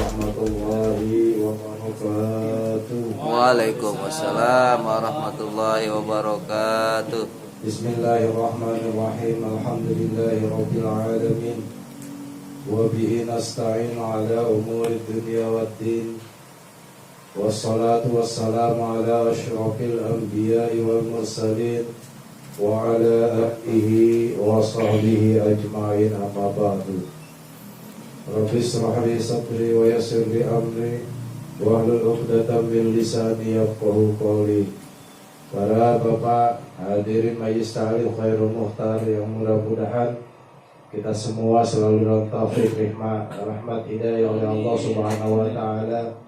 warahmatullahi wabarakatuh. Waalaikumsalam warahmatullahi wabarakatuh. Bismillahirrahmanirrahim. Alhamdulillahi rabbil alamin. Wa bihi nasta'in ala umuri dunya waddin. Wassalatu wassalamu ala asyrafil anbiya'i wal mursalin wa ala alihi wa sahbihi ajma'in, amma ba'du. Rabbi shrah li sadri wa yassir li amri wahlul 'uqdatam min lisani yafqahu qawli. Para bapak hadirin majelis ta'lim khairul muhtar, yang mudah-mudahan kita semua selalu dalam taufik, rahmat, hidayah oleh Allah Subhanahu wa taala.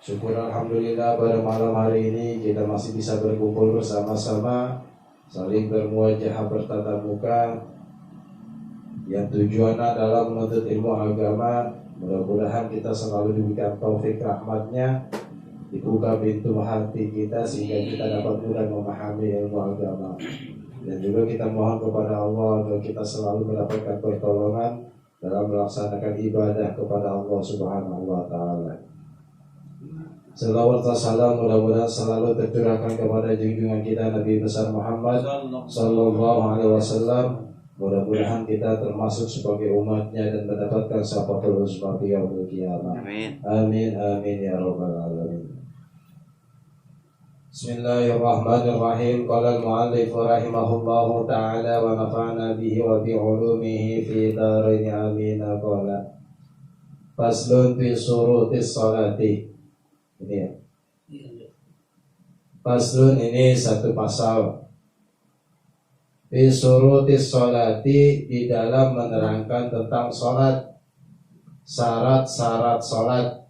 Syukur alhamdulillah pada malam hari ini kita masih bisa berkumpul bersama-sama, saling bermuajahah bertatap muka, yang tujuannya adalah menuntut ilmu agama. Mudah-mudahan kita selalu diberikan taufik rahmatnya, dibuka pintu hati kita sehingga kita dapat mudah memahami ilmu agama. Dan juga kita mohon kepada Allah agar kita selalu mendapatkan pertolongan dalam melaksanakan ibadah kepada Allah Subhanahu wa taala. Selawat dan salam mudah-mudahan selalu tercurahkan kepada junjungan kita Nabi besar Muhammad sallallahu alaihi wasallam. Mudah-mudahan kita termasuk sebagai umatnya dan mendapatkan syafaatul uzma fi yaumil qiyamah. Amin. Amin amin ya rabbal alamin. Bismillahirrahmanirrahim. Qala al-mu'allif rahimahullahu ta'ala wa nafa'na bihi wa bi 'ulumihi fi dharain amin. Qala faslun fi syurutis sholati. Ini ya. Faslun ini satu pasal. Fi syurutis sholati, di dalam menerangkan tentang sholat, syarat-syarat sholat.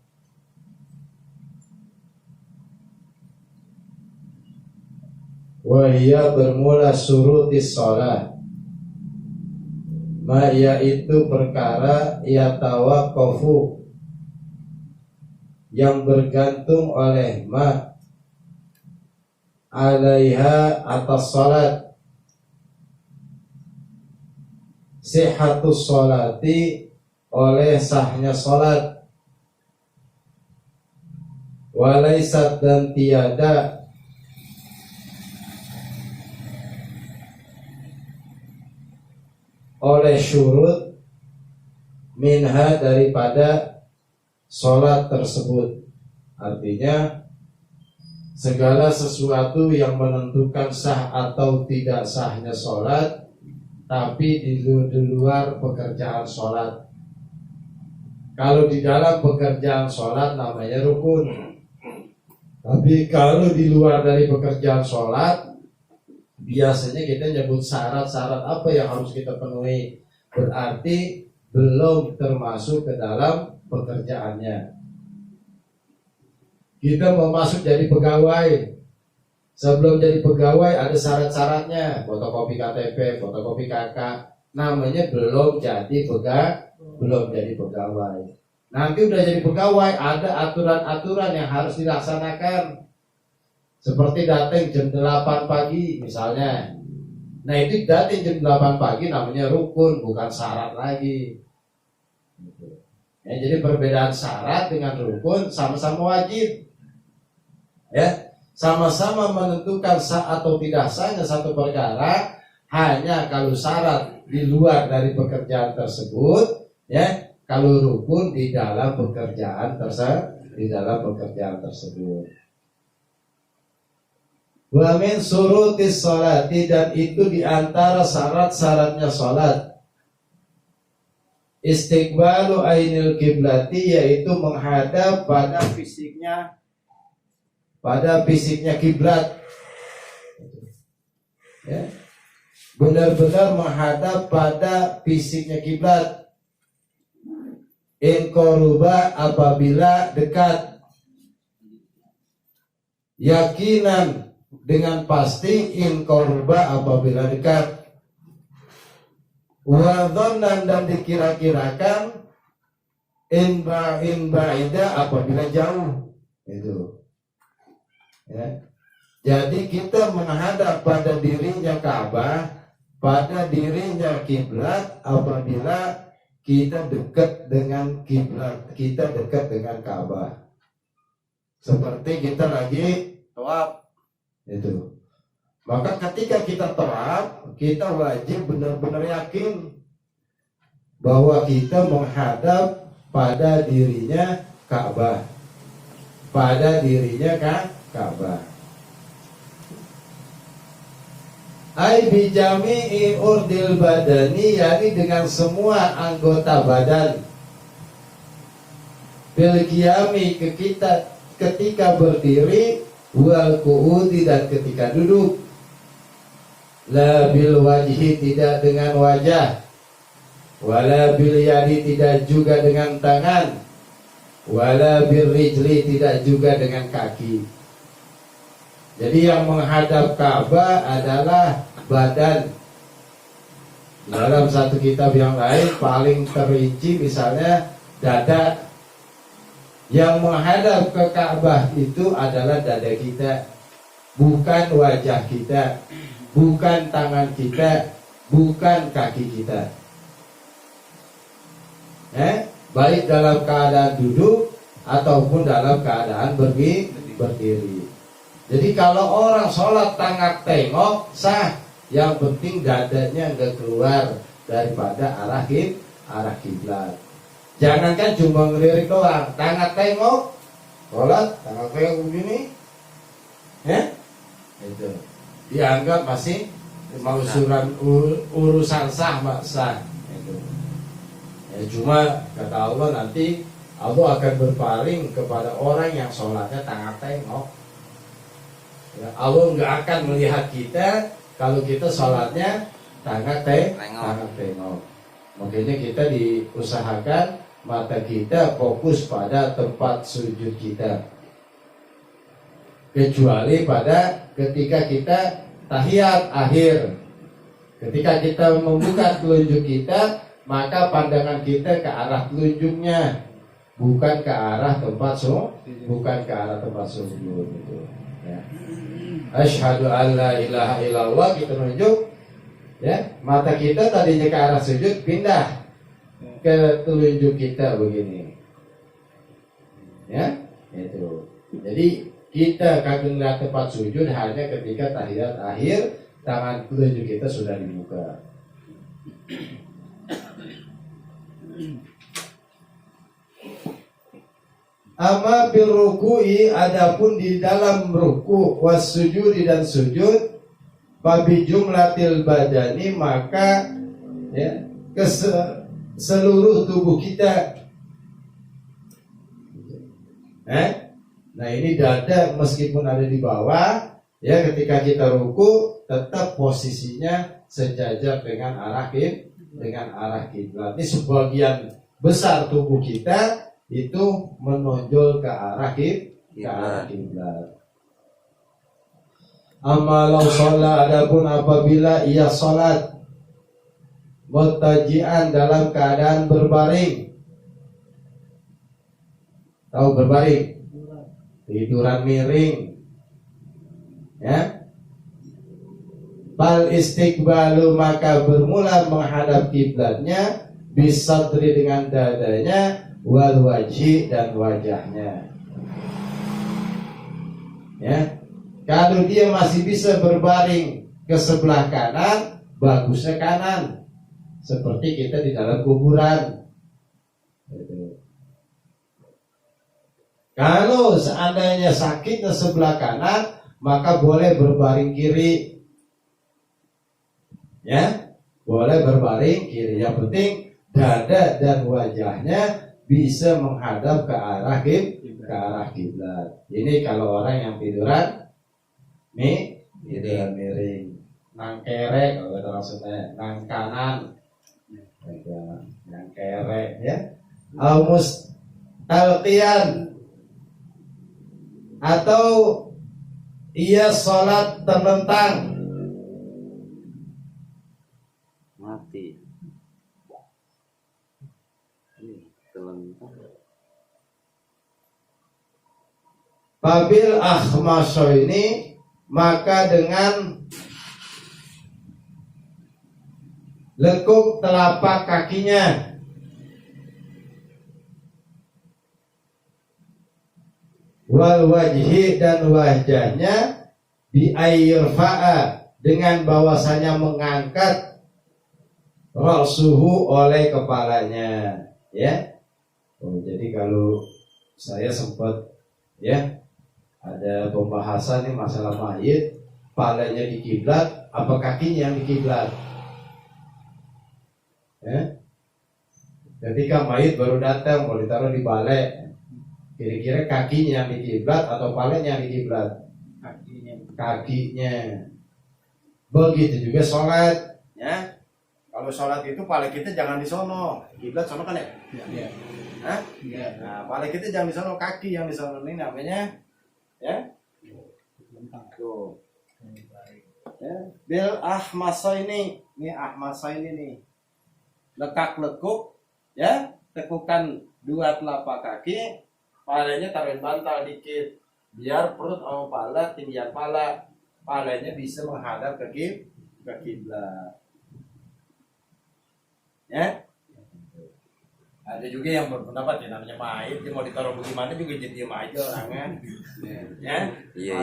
Wahia bermula syurutis sholat, ma yaitu perkara yatawaqqafu, yang bergantung oleh ma alaiha atas salat, sihhatus sholati, oleh sahnya salat, walaisat, dan tiada, oleh syurut, minha, daripada sholat tersebut. Artinya segala sesuatu yang menentukan sah atau tidak sahnya sholat, tapi di luar pekerjaan sholat. Kalau di dalam pekerjaan sholat namanya rukun, tapi kalau di luar dari pekerjaan sholat, biasanya kita nyebut syarat-syarat apa yang harus kita penuhi. Berarti belum termasuk ke dalam pekerjaannya. Kita mau masuk jadi pegawai. Sebelum jadi pegawai ada syarat-syaratnya, fotokopi KTP, fotokopi KK. Namanya belum jadi pegawai. Nanti udah jadi pegawai, ada aturan-aturan yang harus dilaksanakan. Seperti datang jam 8 pagi misalnya. Nah itu datang jam 8 pagi namanya rukun, bukan syarat lagi. Ya, jadi perbedaan syarat dengan rukun sama-sama wajib. Ya, sama-sama menentukan sah atau tidak sahnya satu perkara. Hanya kalau syarat di luar dari pekerjaan tersebut, ya, kalau rukun di dalam pekerjaan tersebut. Wa min syurutis sholati, dan itu di antara syarat-syaratnya sholat, istiqbalu ainil kiblati, yaitu menghadap pada fisiknya kiblat. Ya. Benar-benar menghadap pada fisiknya kiblat. In qaruba, apabila dekat. Yakinan, dengan pasti. In qaruba, apabila dekat. Wa dhannan, dan dikira-kirakan. In ba'ida, apabila jauh. Itu. Ya. Jadi kita menghadap pada dirinya Ka'bah, pada dirinya kiblat apabila kita dekat dengan kiblat, kita dekat dengan Ka'bah. Seperti kita lagi tawaf itu. Maka ketika kita tawaf, kita wajib benar-benar yakin bahwa kita menghadap pada dirinya Ka'bah. Pada dirinya Ka'bah. Ai bijami'i urdil badani, yakni dengan semua anggota badan. Bil qiyami, ketika berdiri, wal qu'udi, dan ketika duduk. La bil wajhi, tidak dengan wajah. Wala bil yadi, tidak juga dengan tangan. Wala bil rijli, tidak juga dengan kaki. Jadi yang menghadap Ka'bah adalah badan. Dalam satu kitab yang lain paling terinci misalnya dada. Yang menghadap ke Ka'bah itu adalah dada kita, bukan wajah kita, bukan tangan kita, bukan kaki kita. Baik dalam keadaan duduk ataupun dalam keadaan berdiri. Jadi kalau orang sholat tengah tengok sah, yang penting dadanya enggak keluar daripada arah kiblat. Jangankan cuma ngelirik doang, tengah tengok, sholat tengah tengok begini, itu dianggap masih urusan sah, sah. Itu. Ya, cuma kata Allah nanti Allah akan berpaling kepada orang yang sholatnya tengah tengok. Ya, Allah nggak akan melihat kita kalau kita sholatnya tengah tengok. Makanya kita diusahakan mata kita fokus pada tempat sujud kita, kecuali pada ketika kita tahiyat akhir. Ketika kita membuka telunjuk kita, maka pandangan kita ke arah telunjuknya, bukan ke arah tempat sujud gitu. Ya. Asyhadu an la ilaha illallah, kita menunjuk ya, mata kita tadinya ke arah sujud pindah ke telunjuk kita begini. Ya, itu. Jadi kita kagak lihat tempat sujud hanya ketika tahiyat akhir, tangan telunjuk kita sudah dibuka. Amma bil ruku'i, adapun di dalam ruku' was sujudi, dan sujud, babi jumlatil badani, maka ya, seluruh tubuh kita. Nah ini dada meskipun ada di bawah, ya ketika kita ruku tetap posisinya sejajar dengan arah kiblat. Ini sebagian besar tubuh kita itu menonjol ke arah kiblat. Amalau sholat, adapun apabila ia sholat muttaji'an, dalam keadaan berbaring. Tahu berbaring? Tiduran miring. Ya. Bal istiqbalu, maka bermula menghadap kiblatnya, bisadri, dengan dadanya, wal wajhi, dan wajahnya. Ya, kalau dia masih bisa berbaring ke sebelah kanan, bagusnya kanan, seperti kita di dalam kuburan. Kalau seandainya sakitnya sebelah kanan, maka boleh berbaring kiri. Ya, boleh berbaring kiri. Yang penting dada dan wajahnya bisa menghadap ke arah kiblat. Ini kalau orang yang tiduran miring, nang kere, kalau kata maksudnya nang kanan, nang kere, ya. Almus talqiyan, atau ia sholat terlentang. Mati. Terlentang. Babil akhmaso ini, maka dengan lekuk telapak kakinya, wal wajhi dan wajahnya bi ayyurfa'a dengan bahwasanya mengangkat ra'suhu oleh kepalanya, ya. Jadi kalau saya sempat ya ada pembahasan nih masalah mayit, kepalanya di kiblat apa kakinya yang di kiblat, ya. Ketika mayit baru datang mau ditaruh di balai, kira-kira kakinya yang di kiblat atau kepalanya yang di kiblat? Kakinya. Begitu juga sholat, ya. Kalau sholat itu kepala kita jangan di sono, kiblat sono kan ya? Iya. Hah? Iya. Nah, kepala kita jangan di sono, kaki yang di sono, ini namanya, ya. Tuh. Ya. Bil ahmasa ini ahmasa ini nih. Lekak lekuk, ya, tekukan dua telapak kaki, palanya taruhin bantal dikit, biar perut sama pala, tinggian palanya bisa menghadap ke kiblat. Ya, ada juga yang berpendapat ya namanya mayit, dia mau ditaruh bagaimana juga jadi diam aja orangnya. Ya, iya.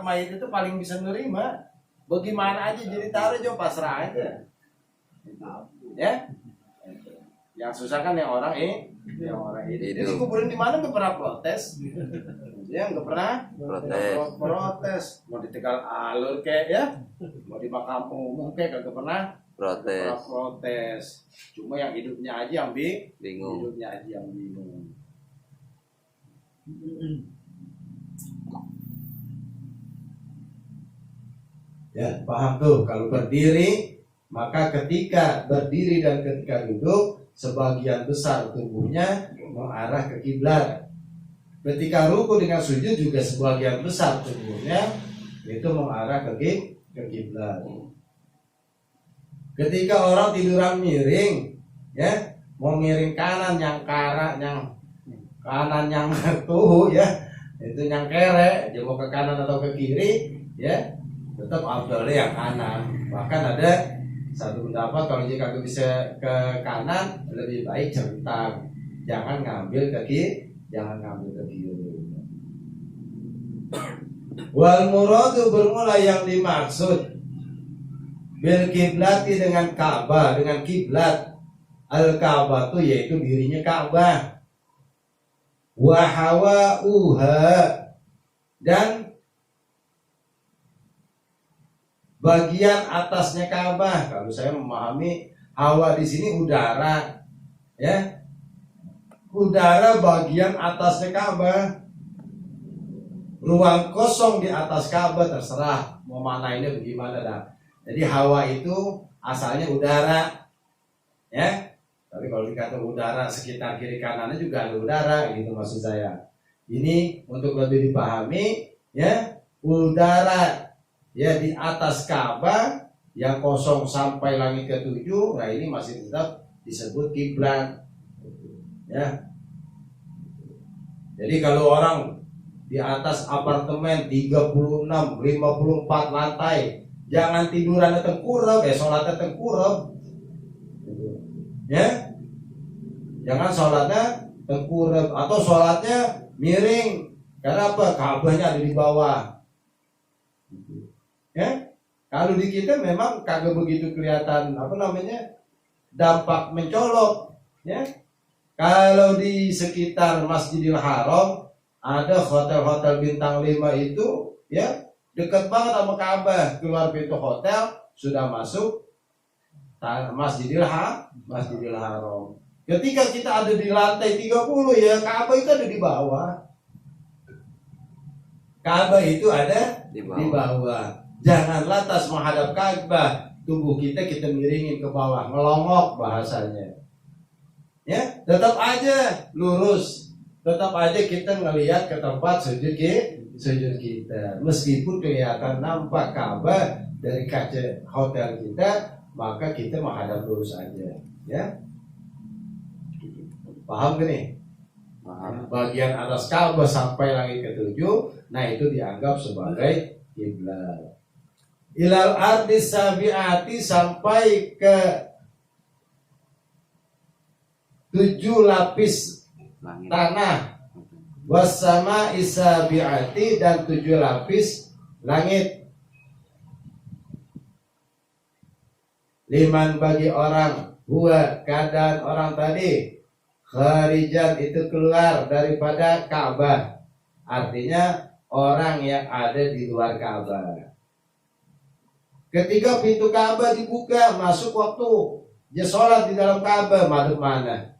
Mayit itu paling bisa nerima, bagaimana aja jadi taruh aja pasrah aja. Ya, yang susah kan yang orang ini. Jadi kuburin di mana nggak pernah protes, ya nggak pernah protes. Mau di Tegal Alur kayak ya, mau di makam umum kayak nggak pernah protes. Cuma yang hidupnya aja yang bingung. Hidupnya aja yang bingung. Ya paham tuh, kalau berdiri maka ketika berdiri dan ketika duduk sebagian besar tubuhnya mengarah ke kiblat. Ketika ruku dengan sujud juga sebagian besar tubuhnya itu mengarah ke kiblat. Ketika orang tiduran miring, ya, mau miring kanan yang kanan yang tuh, ya, itu yang kere, dia mau ke kanan atau ke kiri, ya, tetap afdalnya yang kanan. Bahkan ada satu pendapat kalau jika bisa ke kanan lebih baik centang, jangan ngambil ke kiri. Wal muradu bermula yang dimaksud bil kiblati dengan Ka'bah, dengan kiblat. Al Ka'bah itu yaitu dirinya Ka'bah. Wa hawa'uha dan bagian atasnya Ka'bah. Kalau saya memahami hawa di sini udara, ya. Udara bagian atasnya Ka'bah. Ruang kosong di atas Ka'bah terserah mau mana ini bagaimana dah. Jadi hawa itu asalnya udara, ya. Tapi kalau dikata udara sekitar kiri kanannya juga ada udara, gitu maksud saya. Ini untuk lebih dipahami, ya, udara ya di atas Ka'bah yang kosong sampai langit ketujuh, nah ini masih tetap disebut kiblat, ya. Jadi kalau orang di atas apartemen 36, 54 lantai, jangan tiduran tengkurap, sholatnya tengkurap, ya. Jangan sholatnya tengkurap atau sholatnya miring. Karena apa? Ka'bahnya ada di bawah. Ya, kalau di kita memang kagak begitu kelihatan dampak mencolok, ya. Kalau di sekitar Masjidil Haram ada hotel-hotel bintang 5 itu, ya, dekat banget sama Ka'bah. Keluar pintu hotel sudah masuk Masjidil Haram. Ketika kita ada di lantai 30, ya, Ka'bah itu ada di bawah. Ka'bah itu ada di bawah. Jangan lantas menghadap Ka'bah, tubuh kita miringin ke bawah, ngelongok bahasanya. Ya, tetap aja lurus, tetap aja kita ngelihat ke tempat sujud kita. Meskipun kelihatan nampak Ka'bah dari kaca hotel kita, maka kita menghadap lurus aja, ya. Paham gak nih? Paham. Bagian atas Ka'bah sampai langit ketujuh, nah itu dianggap sebagai kiblat. Ilal ardi sabiati sampai ke 7 lapis tanah. Wassama isabiati, dan 7 lapis langit. Liman, bagi orang, huwa, keadaan orang tadi, kharijan, itu keluar daripada Ka'bah. Artinya orang yang ada di luar Ka'bah. Ketika pintu Ka'bah dibuka, masuk waktu dia sholat di dalam Ka'bah, madep mana?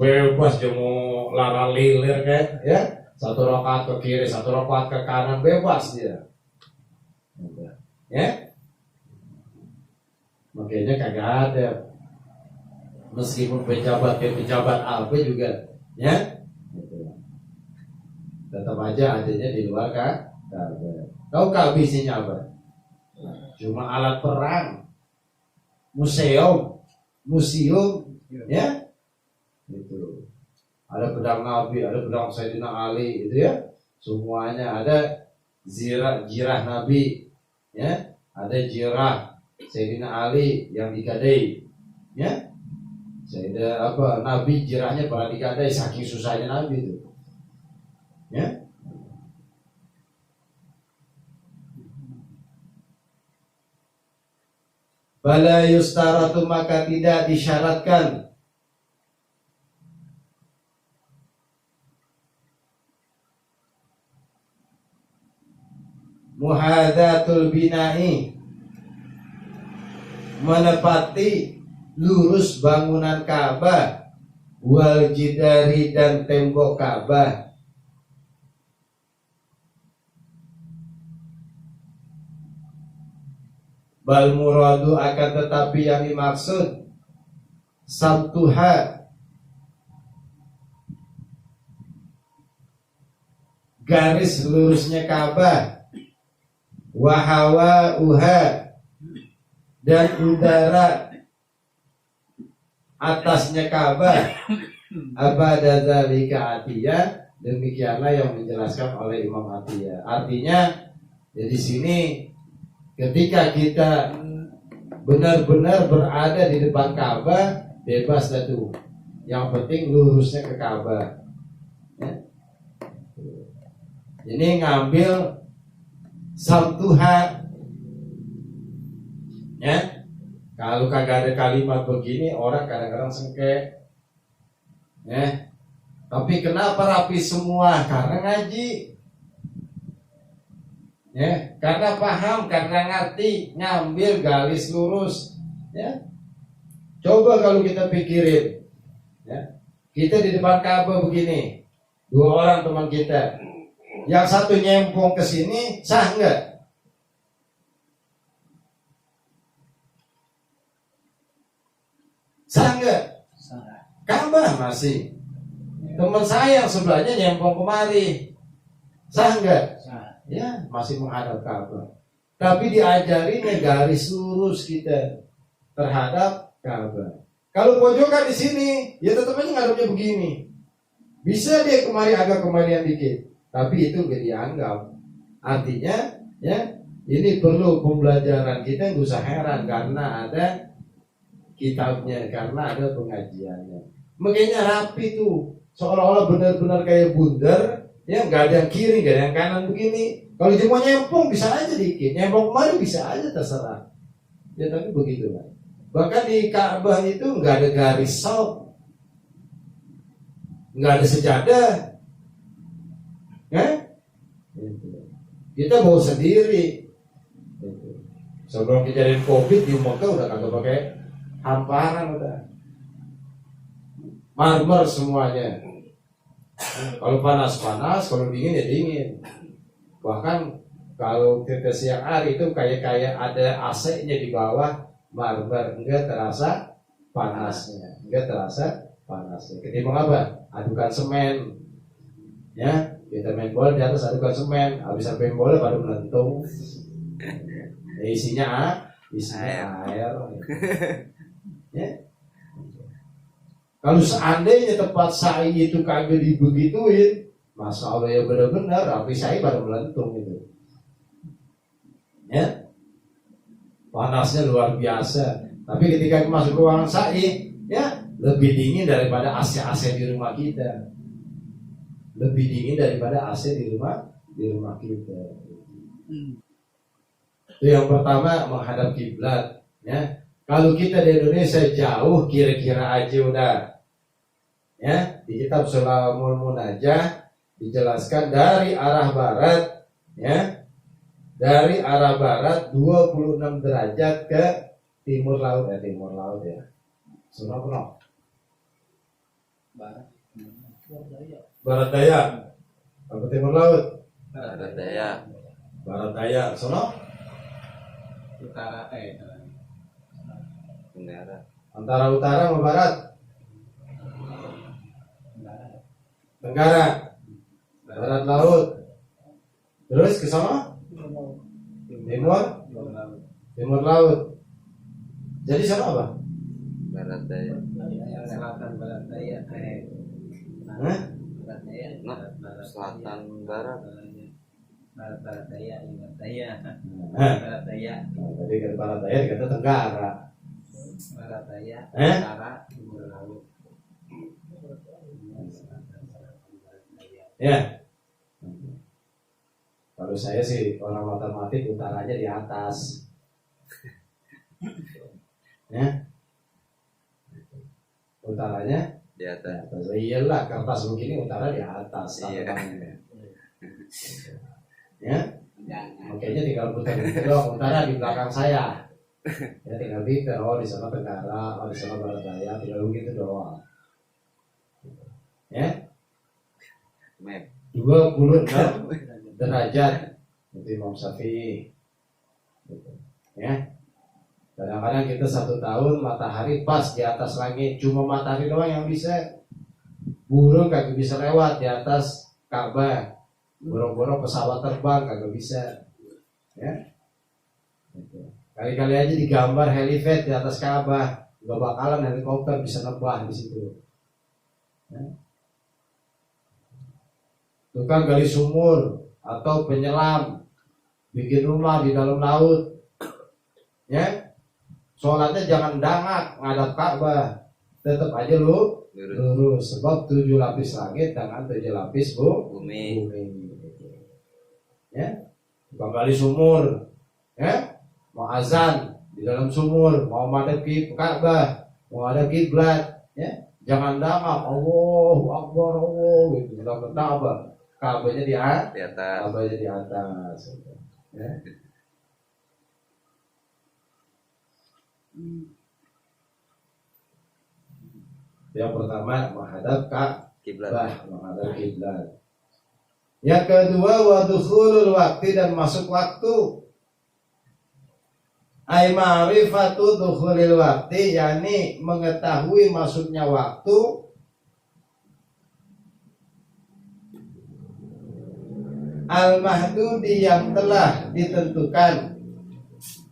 Bebas dia mau lara lilir kan, ya, 1 rakaat ke kiri, 1 rakaat ke kanan, bebas dia, ya. Makanya kagak ada, meskipun pejabat apa juga, ya, tetap aja adanya di luar Ka'bah. Tahu Ka'bah isinya apa? Cuma alat perang, museum, ya. Itu ada pedang Nabi, ada pedang Sayyidina Ali, itu ya, semuanya ada. Jirah Nabi, ya, ada jirah Sayyidina Ali yang digadai, ya. Sayyidina Nabi jirahnya pernah digadai, saking susahnya Nabi itu, ya. Bala yustaratu, maka tidak disyaratkan, muhadatul bina'i, menepati lurus bangunan Ka'bah, wal jidari, dan tembok Ka'bah. Bal muradu, akan tetapi yang dimaksud, sabtuha, garis lurusnya Ka'bah, wahawa uha, dan udara atasnya Ka'bah. Abada dzalika Atiyah, demikianlah yang menjelaskan oleh Imam Atiyah. Artinya ya di sini ketika kita benar-benar berada di depan Ka'bah, bebas dah tuh. Yang penting lurusnya ke Ka'bah, ya. Ini ngambil sabtuha, ya. Kalau kagak ada kalimat begini, orang kadang-kadang sengke, ya. Tapi kenapa rapi semua? Karena ngaji, ya. Karena paham, karena ngerti, ngambil garis lurus, ya. Coba kalau kita pikirin, ya. Kita di depan Ka'bah begini, 2 orang teman kita, yang satu nyempong ke sini, sah enggak? Sah enggak? Ka'bah masih. Teman saya yang sebelahnya nyempong kemari, sah enggak? Ya, masih menghadap Ka'bah. Tapi diajarinya garis lurus kita terhadap Ka'bah. Kalau pojokan di sini, ya tetap aja ngadepnya begini. Bisa dia kemari agak kemarian dikit, tapi itu gak dianggap. Artinya, ya, ini perlu pembelajaran. Kita nggak usah heran karena ada kitabnya, karena ada pengajiannya. Makanya rapi tuh, seolah-olah benar-benar kayak bundar, ya, nggak ada yang kiri, nggak ada yang kanan begini. Kalau dia mau nyempong bisa aja dikit, nyempong kemarin bisa aja, terserah. Ya tapi begitu lah. Bahkan di Ka'bah itu nggak ada garis saut, nggak ada sejadah, ya. Kita bawa sendiri. Sebelum kejadian COVID di Mekah udah kagak pakai hamparan, udah marmer semuanya. Kalau panas, kalau dingin ya dingin. Bahkan kalau kita siang hari itu kayak ada AC-nya di bawah marmer, enggak terasa panasnya, Ketimbang apa? Adukan semen, ya. Kita main bola di atas adukan semen, habis sampai bola baru melentung. Isinya air. Ya. Kalau seandainya tempat sa'i itu kagak dibegituin, Masya Allah ya benar-benar api sa'i baru melentung itu. Ya. Panasnya luar biasa. Tapi ketika masuk ruangan sa'i, ya lebih dingin daripada AC di rumah kita. Lebih dingin daripada AC di rumah kita. Itu yang pertama, menghadap kiblat. Ya, kalau kita di Indonesia jauh, kira-kira aja udah. Ya, di kitab Sulamul Munajah dijelaskan dari arah barat, ya, dari arah barat 26 derajat ke timur laut ya. Semua penuh. Barat daya. Apa timur laut? Barat daya. Barat daya. Sono? Utara Tenggara. Antara utara sama barat? Tenggara. Barat laut. Terus ke sana? Timur laut. Jadi sana apa? Barat daya. selatan barat daya Hah? barat daya Nah, selatan barat. barat daya barat daya Hah? barat daya Tadi ke barat daya dikata tenggara. barat daya Eh? utara timur laut. Ya. Kalau saya sih orang matematik utaranya di atas. Ya. Utaranya Di atas. atas. Iyalah kertas begini utara di atas. Iya. Ya. Makanya tinggal putar dong utara di belakang saya. Ya tinggal pinter, oh di sana tenggara, oh di sana barat daya, tinggal begitu doang. Ya. Map. 26 derajat itu Imam Syafi'i. Ya. Kadang-kadang kita 1 tahun matahari pas di atas langit, cuma matahari doang yang bisa. Burung kagak bisa lewat di atas Ka'bah. Burung-burung pesawat terbang kagak bisa. Ya. Kali-kali aja digambar helipad di atas Ka'bah, gak bakalan helikopter bisa nebah di situ. Ya. Tukang gali sumur atau penyelam bikin rumah di dalam laut, ya sholatnya jangan dangak ngadap Ka'bah, tetap aja lu lurus sebab 7 lapis langit dengan 7 lapis Bumi. Ya, tukang gali sumur, ya mau azan di dalam sumur, mau madep ke Ka'bah, mau ada kiblat, ya jangan dangak Allahu Akbar Allah gitu, dalam Ka'bah. Kabelnya Di atas. kabelnya di atas. Ya. Yang pertama menghadap Kiblat. Ka'bah, menghadap kiblat. Yang kedua wadkhulul waktu dan masuk waktu. Ai ma'rifatu dukhulil waktu, yakni mengetahui masuknya waktu. Al-mahdudi yang telah ditentukan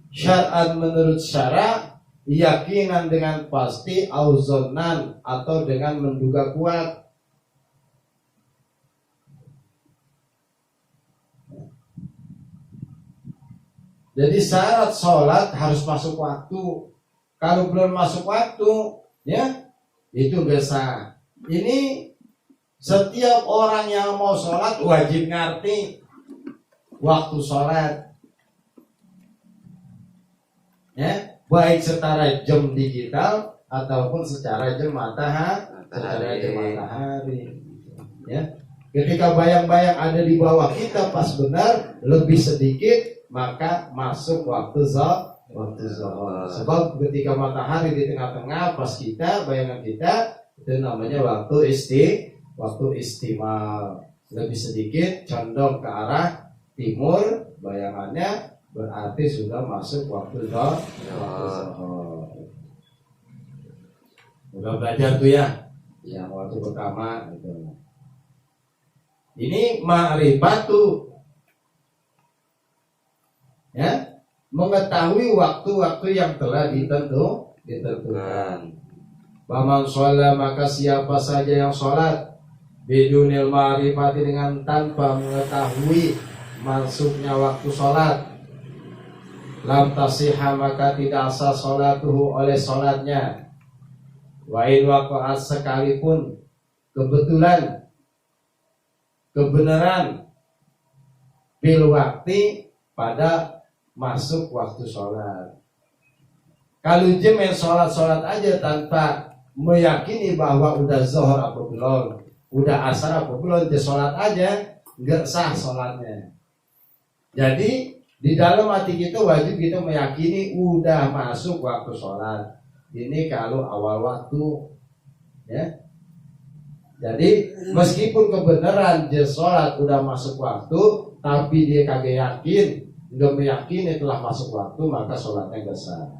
syar'an menurut syara, yakinan dengan pasti, auzonan atau dengan menduga kuat. Jadi syarat sholat harus masuk waktu. Kalau belum masuk waktu, ya itu biasa. Ini setiap orang yang mau sholat wajib ngerti waktu sholat, ya baik secara jam digital ataupun secara jam matahari. Ya, ketika bayang-bayang ada di bawah kita pas benar lebih sedikit maka masuk waktu zuhur. Sebab ketika matahari di tengah-tengah pas kita bayangan kita itu namanya waktu istimal, lebih sedikit condong ke arah timur bayangannya berarti sudah masuk waktu zuhur. Udah belajar tuh ya yang waktu pertama itu. Ini ma'rifatu, ya mengetahui waktu-waktu yang telah ditentukan. Paman sholat, maka siapa saja yang sholat bidunil ma'rifati, dengan tanpa mengetahui masuknya waktu sholat, lam tasihha maka tidak sah salatuhu oleh salatnya. Wa in waqa'at sekalipun kebetulan kebenaran bil waktu pada masuk waktu sholat. Kalau dia main sholat aja tanpa meyakini bahwa udah zuhur apa belum, udah asar apa belum, dia sholat aja nggak sah sholatnya. Jadi di dalam hati kita wajib kita meyakini udah masuk waktu sholat. Ini kalau awal waktu, ya. Jadi meskipun kebenaran dia sholat udah masuk waktu, tapi dia kagak yakin, nggak meyakini telah masuk waktu, maka sholatnya nggak sah.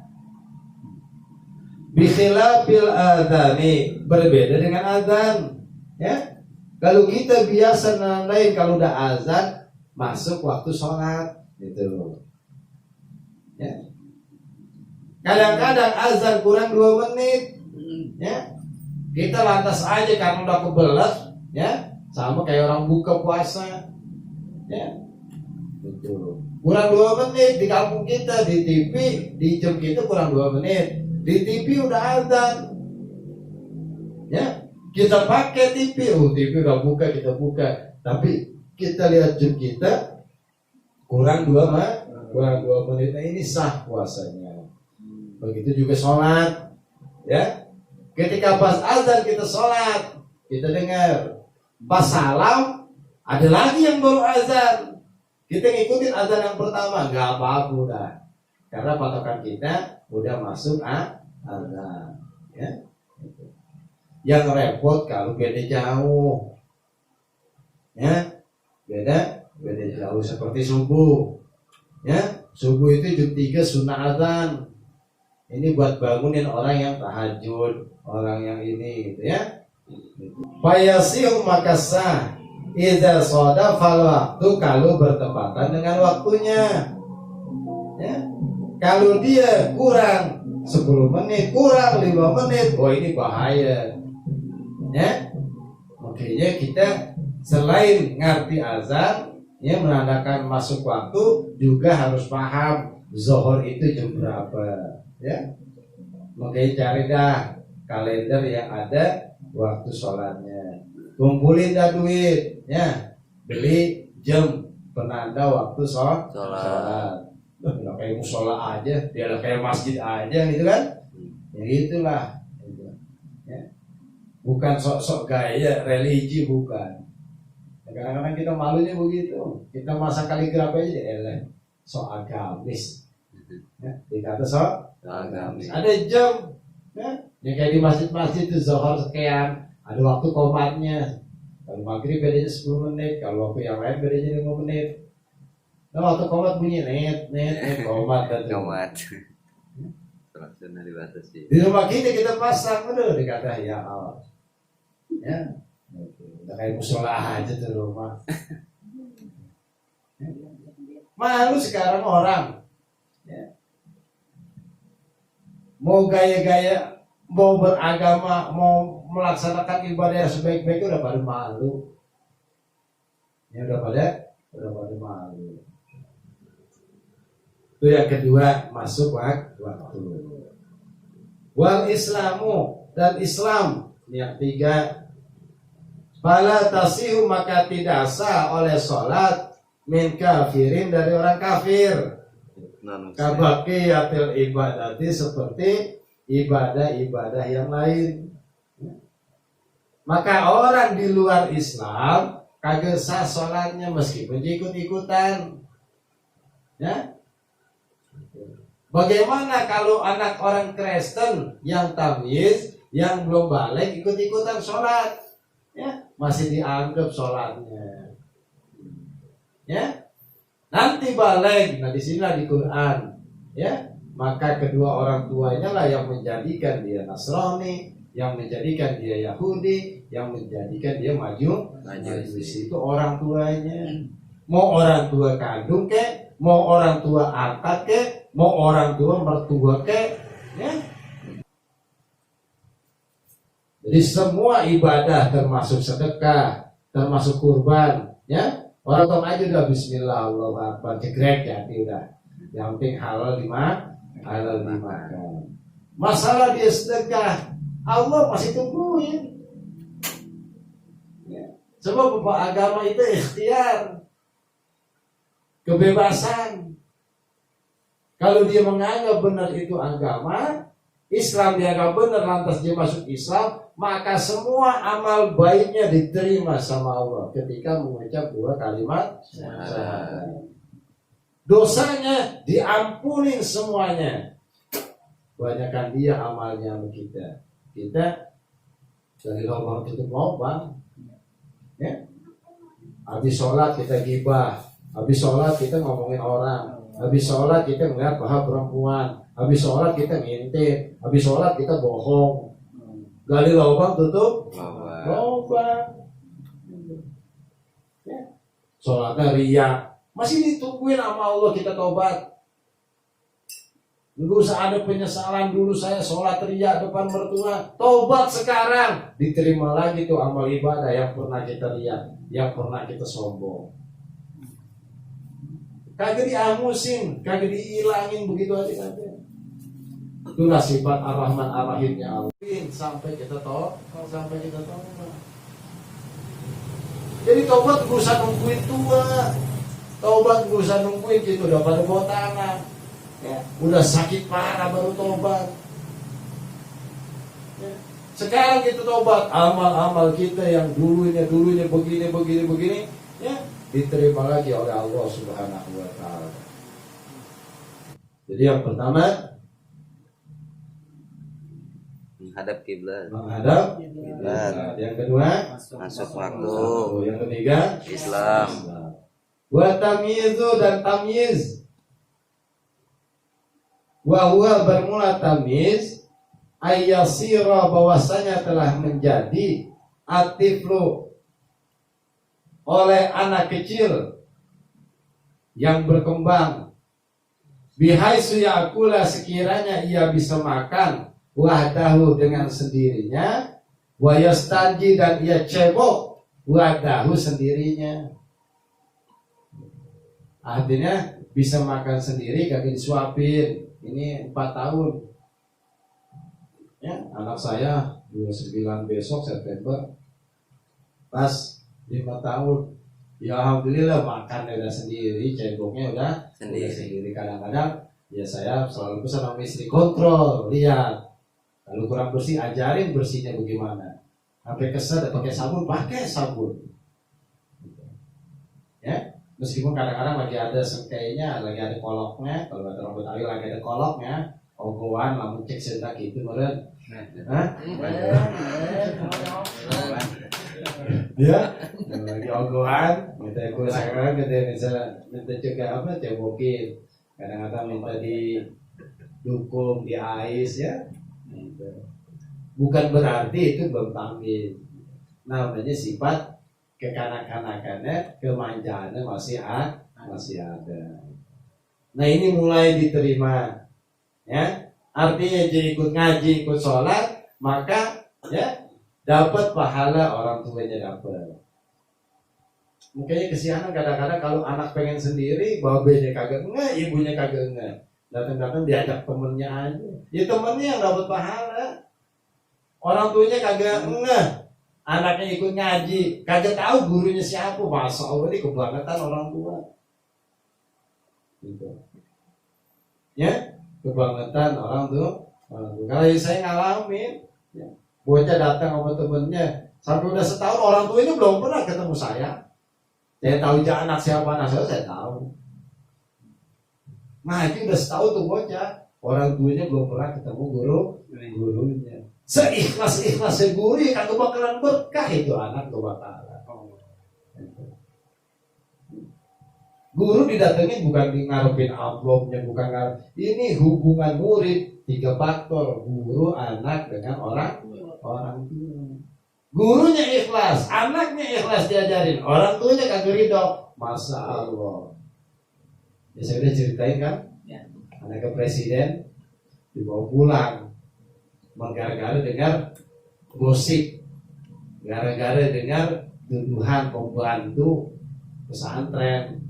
Bikhilafil adzani, berbeda dengan azan, ya. Kalau kita biasa nandain kalau udah azan masuk waktu sholat, gitu. Ya. Kadang-kadang azan kurang 2 menit, ya. Kita lantas aja karena udah kebelet, ya, sama kayak orang buka puasa, ya. Betul. Kurang 2 menit di kampung kita, di TV, di jam kita kurang 2 menit. Di TV udah azan, ya. Kita pakai TV, TV udah buka, kita buka. Tapi kita lihat jam kita kurang 2 menit. Nah, ini sah puasanya. Begitu juga sholat, ya. Ketika pas azan kita sholat, kita dengar. Pas salam, ada lagi yang baru azan. Kita ngikutin azan yang pertama, nggak apa-apa udah. Karena patokan kita udah masuk azan, ya. Yang repot kalau beda jauh, ya, beda jauh seperti subuh, ya. Subuh itu jam 3 sunnah azan. Ini buat bangunin orang yang tahajud, orang yang ini, gitu ya. Fayasihu maka sah idza shadafal waktu, kalau bertepatan dengan waktunya, ya. Kalau dia kurang 10 menit, kurang 5 menit, oh ini bahaya, ya. Makanya kita selain ngerti azan, ya, menandakan masuk waktu, juga harus paham zuhur itu jam berapa, ya. Makanya cari dah kalender yang ada waktu sholatnya, kumpulin dah duit, ya, beli jam penanda waktu sholat. Udah kayak musola aja, dia kayak masjid aja, gitu kan? Ya itulah, gitu. Ya. Bukan sok-sok gaya religi, bukan. Kadang-kadang kita malunya begitu. Kita masa kaligrafi aja eleh, sok agamis. Ya, dikata sok agamis. Ada jam, ya, yang kayak di masjid-masjid itu zuhur sekian, ada waktu komatnya. Kalau maghrib bedanya 10 menit, kalau waktu yang lain bedanya 5 menit. Nah, waktu komat bunyi net komat dan Komat. Terlaksana dibatasi. di rumah kita pasang, aduh, dikata ya Allah, ya, udah kayak musola aja tuh rumah. Malu sekarang orang, ya. Mau gaya-gaya, mau beragama, mau melaksanakan ibadah yang sebaik-baiknya udah pada malu. Ya udah pada malu. Itu yang kedua, masuk waktu. Wal Islamu, dan Islam. Yang 3, fala tasihu maka tidak sah oleh sholat min kafirin, dari orang kafir. Kabaqiyatil ibadati, seperti ibadah-ibadah yang lain. Maka orang di luar Islam kagak sah sholatnya meskipun ikut-ikutan, ya. Bagaimana kalau anak orang Kristen yang tamyiz, yang belum balik ikut-ikutan sholat, ya, masih dianggap sholatnya, ya. Nanti balik, nah disinilah di Quran, ya, maka kedua orang tuanya lah yang menjadikan dia Nasrani, yang menjadikan dia Yahudi, yang menjadikan dia Majusi. Itu orang tuanya. Mau orang tua kandung kek, mau orang tua angkat kek, mau orang tua mertua kek, ya. Jadi semua ibadah, termasuk sedekah, termasuk kurban, ya. Orang tua aja udah Bismillah, Allahu Akbar, jegrek, jadi udah yang penting halal dimakan. Masalah dia sedekah, Allah masih tungguin. Ya. Sebab bapak agama itu ikhtiar, kebebasan. Kalau dia menganggap benar itu agama, Islam dianggap benar lantas dia masuk Islam, maka semua amal baiknya diterima sama Allah ketika mengucap 2 kalimat syahadat. Dosanya diampunin semuanya. Banyakkan dia amalnya sama kita. Kita dari lubang tutup lubang. Ya. Habis sholat kita gibah, habis sholat kita ngomongin orang, habis sholat kita ngeliat paha perempuan, habis sholat kita ngintip, habis sholat kita bohong. Gali lubang tutup lubang. Ya. Sholatnya riya, masih ditungguin sama Allah kita tobat. Nggak usah ada penyesalan dulu saya sholat riya depan mertua. Tobat sekarang, diterima lagi tuh amal ibadah yang pernah kita riya, yang pernah kita sombong. Kagak diangusin, kagak dihilangin begitu aja kagak. Itulah sifat Ar-Rahman Ar-Rahimnya Allah. Sampai kita tobat. Jadi tobat gak usah nungguin tua. Tobat gak usah nungguin gitu udah pada bawa tangan. Ya, udah sakit parah baru tobat. Ya. Sekarang kita tobat, amal-amal kita yang dulunya begini, ya, diterima lagi oleh Allah Subhanahu wa taala. Jadi yang pertama menghadap kiblat. Yang kedua Masuk waktu. Yang ketiga Islam. Wa tamyizu dan tamyiz. Wa huwa bermula tamyiz ayyasira bahwasanya telah menjadi atiflu oleh anak kecil yang berkembang bihaisu yakula sekiranya ia bisa makan wahdahu dengan sendirinya wa yastaji dan ia cebok wahdahu sendirinya. Artinya bisa makan sendiri kagak disuapin. Ini 4 tahun. Ya, anak saya 29 besok September. Pas 5 tahun. Ya alhamdulillah makannya udah sendiri, ceboknya udah sendiri. Kadang-kadang ya saya selalu pesan sama istri, kontrol, lihat. Kalau kurang bersih ajarin bersihnya bagaimana. Sampai kesel pakai sabun. Ya. Meskipun kadang-kadang lagi ada sengkainya, lagi ada koloknya, kalau ada rambut ayu lagi ada koloknya, ogoan, lamun cek sedak itu meren. Ya, lagi ogoan, minta kurang minta juga apa, cebokin. Kadang-kadang minta didukung, di ais ya. Bukan berarti itu belum tampil. Namanya sifat kekanak-kanakannya, kemanjaannya masih ada. Nah ini mulai diterima, ya. Artinya dia ikut ngaji, ikut sholat, maka ya dapat pahala orang tuanya dapat. Makanya kesianan kadang-kadang kalau anak pengen sendiri, babenya kagak enggak, ibunya kagak enggak. Datang-datang diajak temennya aja, ya temennya yang dapat pahala. Orang tuanya kagak enggak. Anaknya ikut ngaji, kagak tahu gurunya siapa, masa Allah ini kebangetan orang tua. Gitu. Ya, kebangetan orang tua. Kalau saya ngalamin, ya, bocah datang sama temennya, sampai udah setahun orang tuanya belum pernah ketemu saya. Saya tahu anak siapa anak saya tahu. Ngaji udah setahun tuh bocah, orang tuanya belum pernah ketemu gurunya. Seikhlas-ikhlasnya guru ya kagak bakalan berkah itu anak tuh bakalan. Guru didatengin bukan di ngarepin amplopnya, bukan ini hubungan murid 3 faktor, guru, anak dengan orang tua. Gurunya ikhlas, anaknya ikhlas diajarin, orang tuanya kagak ridho, masya Allah. Ya saya udah ceritain kan, anaknya presiden dibawa pulang. Gara-gara dengar gosip, gara-gara dengar tuduhan pembantu pesantren.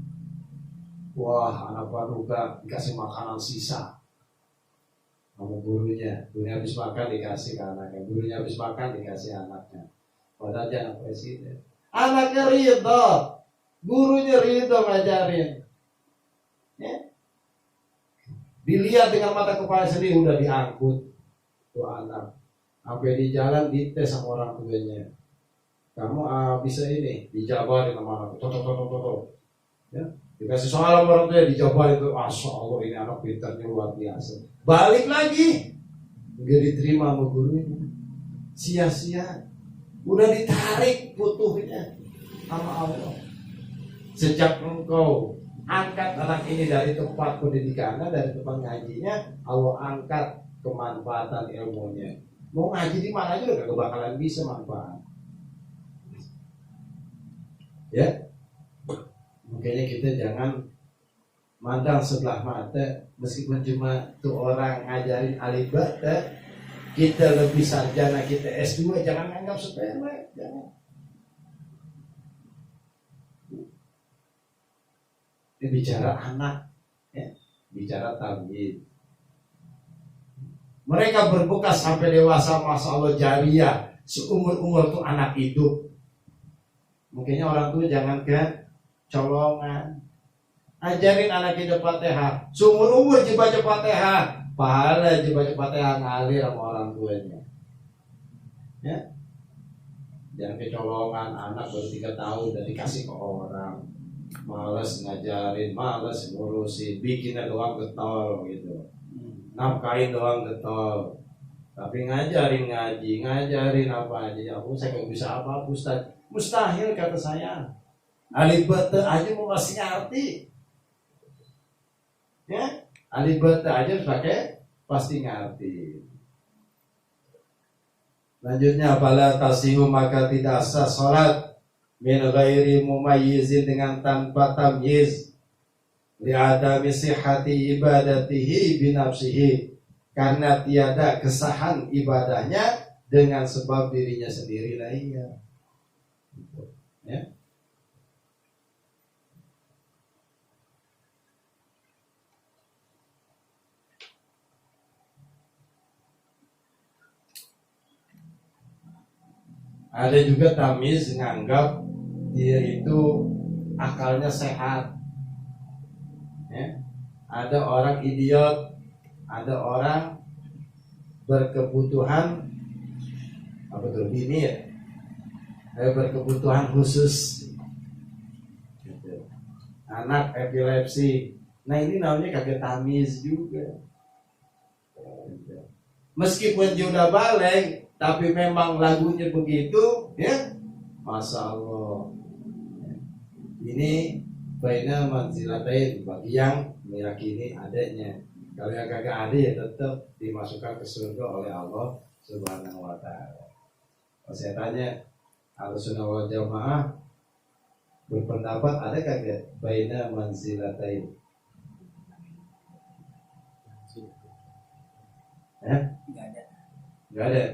Wah, anak praduga dikasih makanan sisa sama gurunya habis makan dikasih ke anaknya, gurunya habis makan dikasih anaknya. Padahal dia anak presiden. Anaknya ridho, gurunya ridho ngajarin. Ya. Dilihat dengan mata kepala sendiri udah diangkut tuh anak. Sampai di jalan dites sama orang tuanya. Kamu bisa ini dijabarin sama anak. Toto. Ya. Dikasih soal sama orang tuanya dijabarin itu. Masya Allah ini anak pintarnya luar biasa. Balik lagi, nggak diterima sama gurunya, sia-sia, udah ditarik butuhnya sama Allah. Sejak engkau angkat anak ini dari tempat pendidikannya, dari tempat ngajinya, Allah angkat kemanfaatan ilmunya. Mau ngaji di mana aja udah bakalan bisa manfaat. Ya, makanya kita jangan mandang sebelah mata. Meskipun cuma tuh orang ngajarin alibata, kita lebih sarjana, kita S2, jangan anggap sepele, jangan. Ini bicara anak, ya, bicara tamyiz. Mereka berbekas sampai dewasa, masya Allah jariah, seumur-umur tuh anak hidup. Mungkinnya orang tua jangan ke colongan. Ajarin anak kita Fatihah, seumur umur baca Fatihah, pahala baca Fatihah ngalir sama orang tuanya. Ya, jangan kecolongan anak baru 3 tahun udah dikasih ke orang, malas ngajarin, malas ngurusin, bikinnya doang getol gitu, nafkain doang getol, tapi ngajarin ngaji, ngajarin apa aja, aku saya nggak bisa apa Ustaz, mustahil kata saya, alibata aja mau masih ngerti. Ya, alibata aja pakai pasti ngerti. Lanjutnya fala tasihu maka tidak sah salat min ghairi mumayyizin dengan tanpa tamyiz li adami sihhati ibadatihi bi nafsihi, karena tiada kesahan ibadahnya dengan sebab dirinya sendiri lainnya. Ya. Ada juga tamyiz nganggap dia itu akalnya sehat. Ya. Ada orang idiot, ada orang berkebutuhan apa tuh ini ya, berkebutuhan khusus. Gitu. Anak epilepsi. Nah ini namanya kagak tamyiz juga. Meskipun dia udah balik, tapi memang lagunya begitu, ya, masya Allah. Ini baina manzilatain bagi yang meyakini adanya. Kalau yang kagak ada ya tetap dimasukkan ke surga oleh Allah Subhanahu wa Ta'ala. Kalau saya tanya, Ahlussunnah wal Jamaah berpendapat ada kagak baina manzilatain? Nggak ada.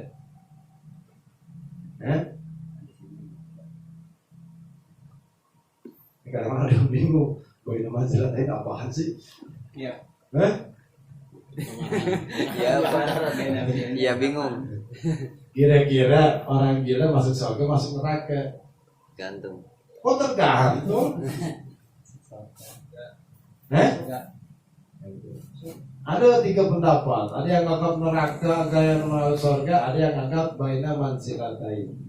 Kadang ada yang bingung, baina manzilatain apaan sih? Iya. Iya bingung. Kira-kira orang gila masuk surga masuk neraka? Gantung. Kok tergantung? Ada 3 pendapat. Ada yang anggap neraka, ada yang masuk surga, ada yang anggap baina manzilatain.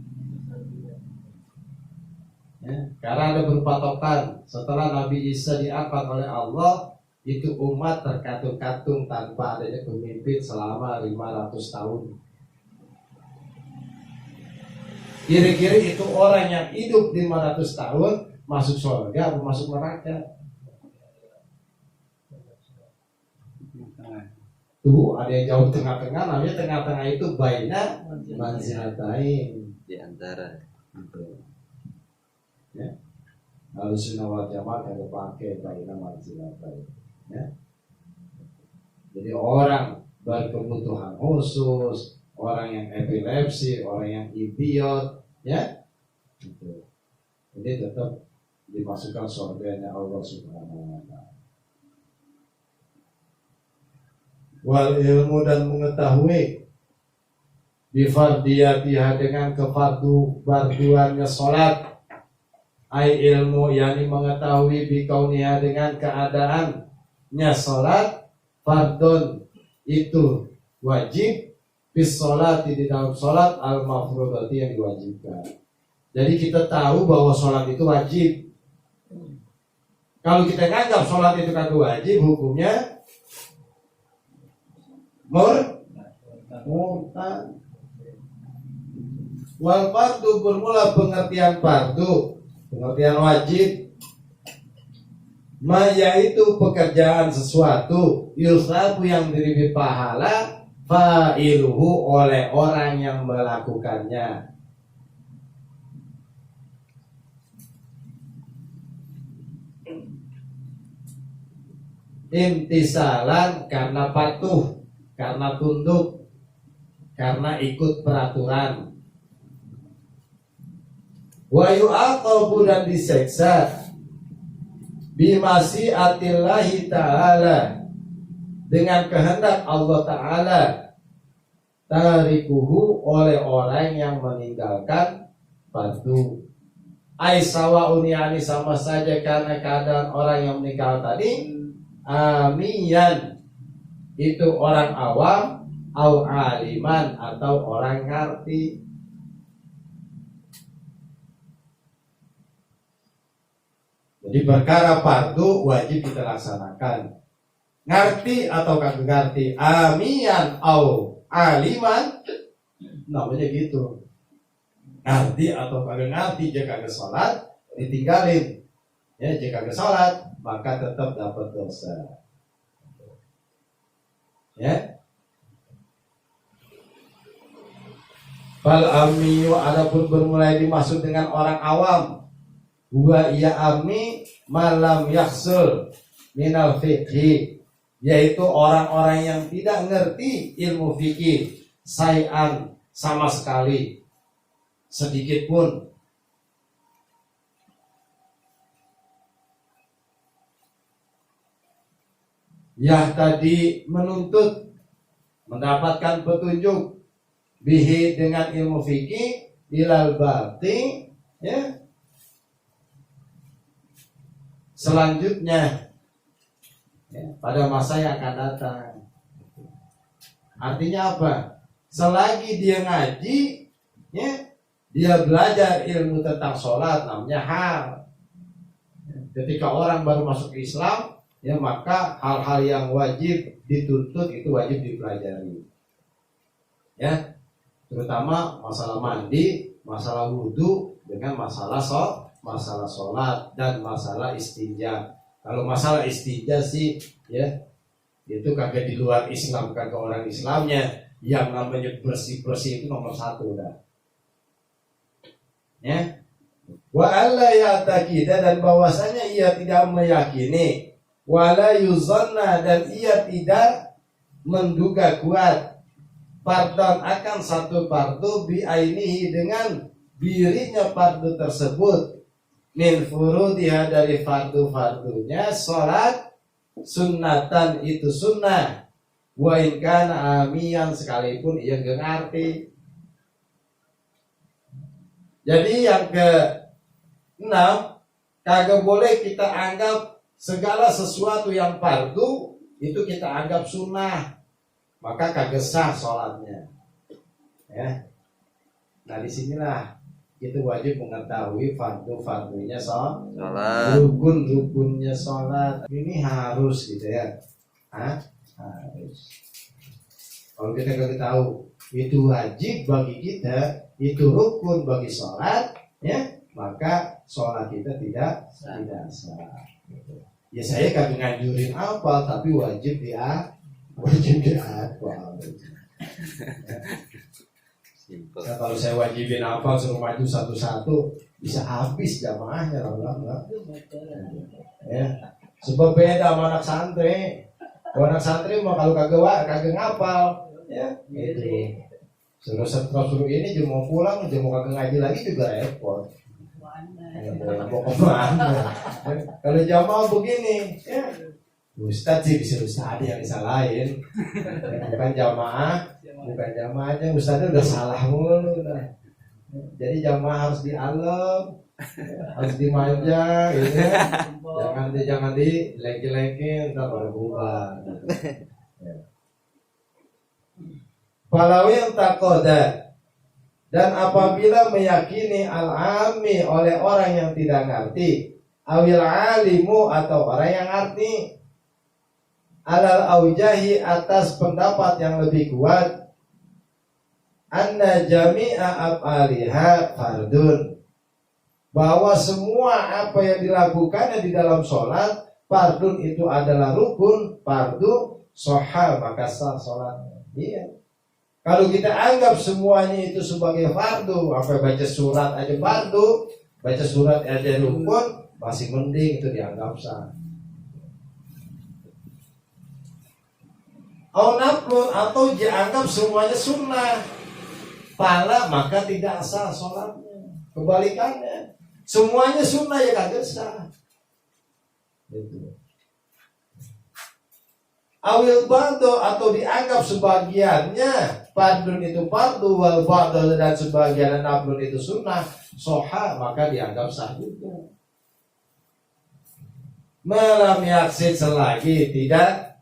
Ya, karena ada berpatokan setelah Nabi Isa diangkat oleh Allah, itu umat terkatung-katung tanpa adanya pemimpin selama 500 tahun. Kira-kira itu orang yang hidup 500 tahun masuk surga atau masuk neraka? Tuh ada yang jauh tengah-tengah, namanya tengah-tengah itu baina manzilatain, Di antara. ya. Ahlussunnah wal Jamaah kalau pakai baina manzilatain, ya. Jadi orang berkebutuhan khusus, orang yang epilepsi, orang yang idiot, ya, gitu. Jadi tetap dimasukkan surganya Allah Subhanahu wa Ta'ala. wal ilmu dan mengetahui bifardiyatiha dengan kefarduannya sholat, ai ilmu yakni mengetahui bikauniha dengan keadaannya sholat fardun itu wajib bis sholati di dalam sholat al mafrudati yang diwajibkan. Jadi kita tahu bahwa sholat itu wajib. Kalau kita nganggap sholat itu kagak wajib, hukumnya murtad. Wal fardu bermula pengertian fardu, pengertian wajib, yaitu pekerjaan sesuatu yusabu yang diberi pahala fa'iluhu oleh orang yang melakukannya. Imtisalan karena patuh, karena tunduk, karena ikut peraturan. Wa yu'aqabu dan diseksa bimasyiatillahi ta'ala dengan kehendak Allah Ta'ala tarikuhu oleh orang yang meninggalkan fardu. Aisawaun yani sama saja karena keadaan orang yang meninggal tadi amiyan itu orang awam au aliman atau orang ngerti. Jadi perkara fardu wajib kita laksanakan. Ngerti atau kagak ngerti, amiyan au aliman, namanya gitu. Ngerti atau kagak ngerti, jika kagak sholat ditinggalin. Ya, jika kagak sholat maka tetap dapat dosa. Ya. Fal amiyu adapun bermulai dimaksud dengan orang awam. Wa iya ami malam yaksul minal fiqhi, yaitu orang-orang yang tidak ngerti ilmu fikih sayan sama sekali sedikit pun. Ya tadi menuntut mendapatkan petunjuk bihi dengan ilmu fikih ilal baqi, ya. Selanjutnya ya, pada masa yang akan datang. Artinya apa? Selagi dia ngaji, ya, dia belajar ilmu tentang sholat, namanya hal. Ketika orang baru masuk Islam, ya, maka hal-hal yang wajib dituntut itu wajib dipelajari. Ya, terutama masalah mandi, masalah wudhu dengan masalah sholat dan masalah istinja. Kalau masalah istinja sih, ya, itu kagak di luar Islam, kagak orang Islamnya. Yang namanya bersih-bersih itu nomor satu dah. Ya. Wa alla ya'taqida dan bahwasanya ia tidak meyakini, wala yuzanna dan ia tidak menduga kuat fardhan akan satu fardu bi ainihi dengan dirinya fardu tersebut min furudiha dari fardu-fardunya sholat sunnatan itu sunnah wa in kana amiyan sekalipun ia gak ngerti. Jadi yang ke-6, kagak boleh kita anggap segala sesuatu yang fardu itu kita anggap sunnah, maka kagak sah sholatnya. Ya. Nah disinilah itu wajib mengetahui fardu-fardunya sholat, rukun-rukunnya sholat. Ini harus gitu ya. Harus. Kalau kita nggak tahu itu wajib bagi kita, itu rukun bagi sholat, ya, maka sholat kita tidak sah. Ya saya kagak nganjurin hafal, tapi wajib dihafal. Nah, kalau saya wajibin hafal suruh maju satu-satu bisa habis jamaahnya lama-lama. Ya. Sebab beda sama anak santri. Kalau anak santri mau kalau kagak ngapal, ya gitu. Suruh ini dia mau pulang, dia mau kagak ngaji lagi juga repot. Mau kemana? Kalau jamaah begini, ya Ustadz sih bisa ustadz yang disalahin, bukan jamaah, aja ustadznya udah salah mulu udah. Jadi jamaah harus dialog, harus dimanja, gitu. Jangan dilengki-lengki, ntar baru bubar. Falau yang takoda, dan apabila meyakini al-ami oleh orang yang tidak ngerti, awil alimu atau orang yang ngerti, alal aujahi atas pendapat yang lebih kuat, anna jami'a af'aliha fardun, bahwa semua apa yang dilakukannya di dalam sholat fardun itu adalah rukun, fardu, soha, maka sah sholatnya. Iya. Kalau kita anggap semuanya itu sebagai fardu, apa baca surat aja fardu, baca surat aja rukun, masih mending itu dianggap sah. Atau dianggap semuanya sunnah, pala, maka tidak sah sholatnya. Kebalikannya, semuanya sunnah ya kagak sah. Gitu. Awil ba'do, atau dianggap sebagiannya fardun itu fardu, wal ba'do dan sebagian naflun itu sunnah, soha, maka dianggap sah juga. Malam yaksid, selagi tidak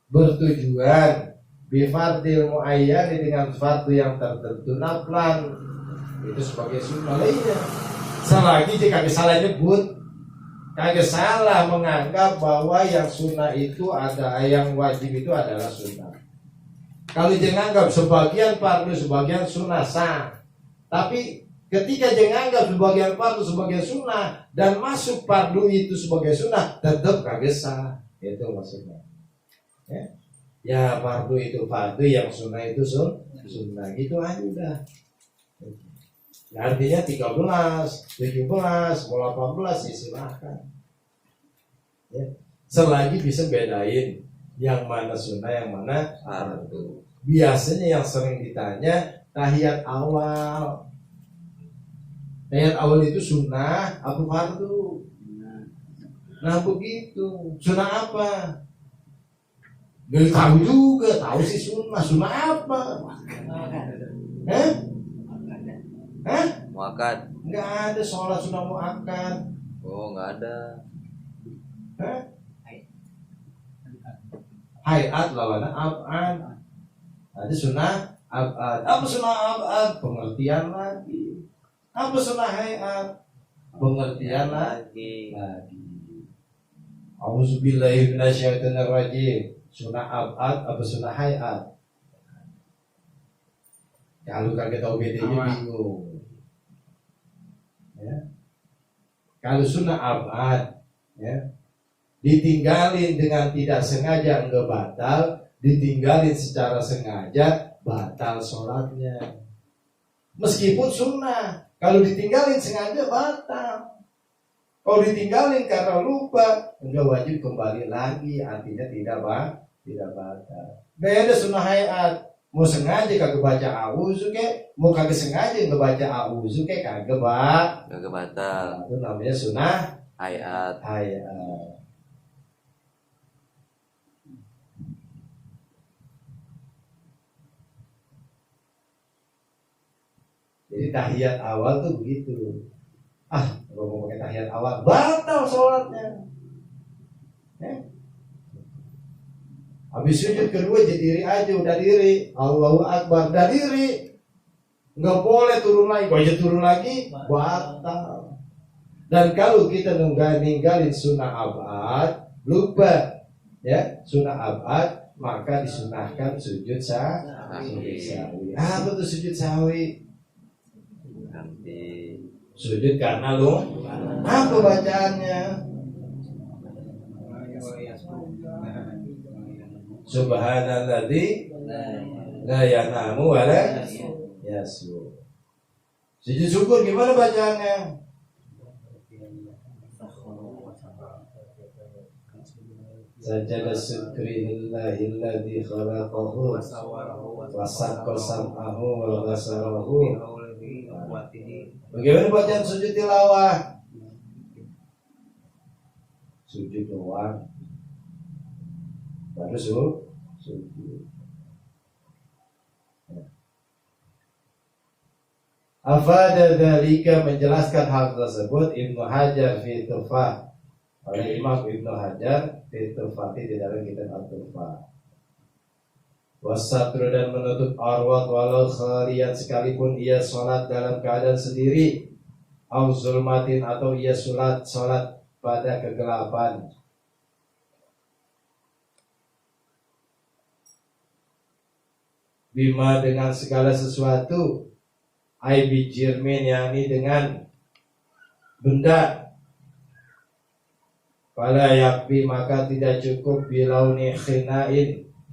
bertujuan bifardil muayyan, dengan fardu yang tertentu, naflan itu sebagai sunnah lainnya. Selagi jika salah nyebut, kagak salah menganggap bahwa yang sunnah itu ada, yang wajib itu adalah sunnah. Kalau jangan anggap sebagian fardu sebagian sunnah sah, tapi ketika jangan anggap sebagian fardu sebagian sunnah dan masuk fardu itu sebagai sunnah, tetap kagak sah. Itu maksudnya. Ya fardu itu fardu, yang sunnah itu sunnah, gitu aja udah. Ya, artinya 13, 17, 18 ya silahkan. Ya. Selagi bisa bedain yang mana sunnah, yang mana fardu. Biasanya yang sering ditanya tahiyat awal. Tahiyat awal itu sunnah apa fardu? Nah begitu. Sunnah apa? Gak tahu juga, tahu sih sunnah apa? Muakkad. Nggak ada sholat sunnah muakkad. Oh, nggak ada. Hayat lawan abad. Ada sunnah abad. Apa sunnah abad? Pengertian lagi. Apa sunnah hayat? Pengertian lagi. Auzubillahi minasyaitonir rajim. Sunnah abad apa sunnah hayat? Kalau kagak tahu bedanya bingung. Ya. Kalau sunnah abad, ya, ditinggalin dengan tidak sengaja enggak batal, ditinggalin secara sengaja batal sholatnya. Meskipun sunnah, kalau ditinggalin sengaja batal. Kalau ditinggalin karena lupa, enggak wajib kembali lagi, artinya tidak batal. Beda sunnah hayat. Mau sengaja kagak baca auzu ke, mau kagak sengaja enggak baca auzu ke, kagak batal. Itu namanya sunnah Hayat. Jadi tahiyat awal tuh begitu. Kalau mau pakai tahiyat awal batal sholatnya. Habis sujud kedua jadi diri aja, udah diri, Allahu Akbar, udah diri, nggak boleh turun lagi, kalau turun lagi batal. Dan kalau kita ninggalin sunnah abad, lupa ya sunnah abad, maka disunahkan sujud sahwi. Apa tuh sujud sahwi? Sujud karena apa bacaannya? Subhanalladzi la yanamu wa la yasu. Sujud syukur gimana bacaannya? Sajada syukri lillahi alladzi khalaqahu wa saqqa sam'ahu wa basarahu. Bagaimana bacaan sujud tilawah? Sujud doang. baru sujud. Afada dzalika, menjelaskan hal tersebut Ibnu Hajar fi Tuhfah, oleh Imam Ibnu Hajar fi Tuhfah, di dalam kitab At-Tuhfah. Wasatru, dan menutup aurat walau khalian, sekalipun ia sholat dalam keadaan sendiri, au zulmatin, atau ia sholat pada kegelapan. Bima, dengan segala sesuatu, aibi jirmin, yakni dengan benda. Fala yakfi, maka tidak cukup bilauni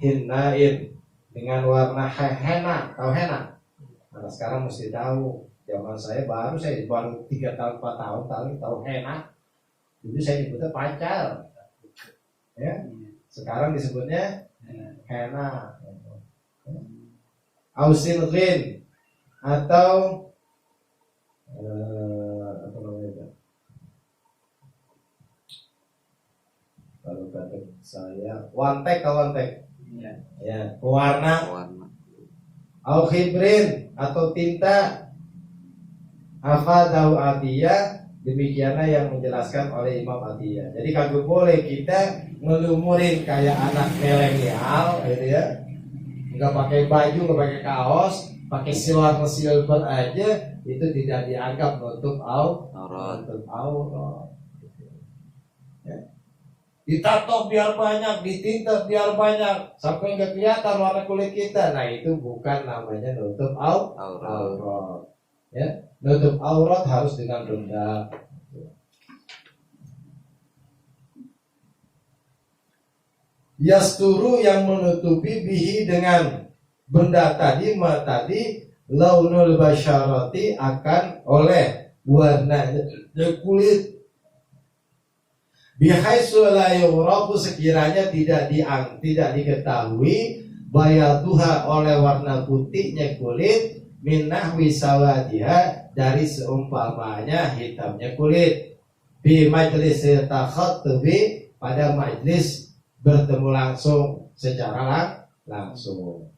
hinnain, dengan warna henna. Tahu henna? Nah, sekarang mesti tahu. Zaman saya baru 3 tahun 4 tahun tahu henna. Dulu saya nyebutnya pacar. Ya. Sekarang disebutnya henna. Ausin ghin, atau apa namanya? Kalau kata saya wantek. Ya, warna. Au khibrin, atau tinta. Hafadhu Atiyah, demikianlah yang menjelaskan oleh Imam Atiyah. Jadi kagak boleh kita ngelumurin kayak anak milenial gitu ya. Enggak pakai baju, enggak pakai kaos, pakai silver aja, itu tidak dianggap nutup aurat. Ya. Ditato biar banyak, ditinta biar banyak, sampai nggak kelihatan warna kulit kita. Nah, itu bukan namanya nutup aurat. Ya, nutup aurat harus dengan benda. Yasturu, yang menutupi, bihi, dengan benda tadi, launul basyarati, akan oleh warna kulit. Bihaitsu la yurafu, sekiranya tidak diketahui, bayaduha, oleh warna putihnya kulit, min nahwi sawadiha, dari seumpamanya hitamnya kulit. Bi majlis takhattubi, pada majlis bertemu langsung, secara langsung.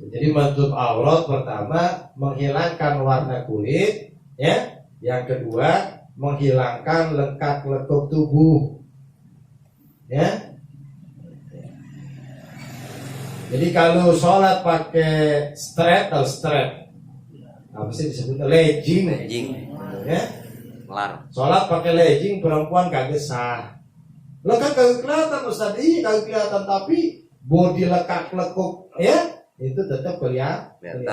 Jadi menutup aurat pertama menghilangkan warna kulit, ya. Yang kedua menghilangkan lekak-lekuk tubuh, ya. Jadi kalau sholat pakai strap, apa sih disebutnya, legging, ya. Sholat pakai legging perempuan kagak sah. Lo kan kagak kelihatan Ustaz, iya kagak kelihatan, tapi body lekak-lekuk, ya, itu tetap kelihatan.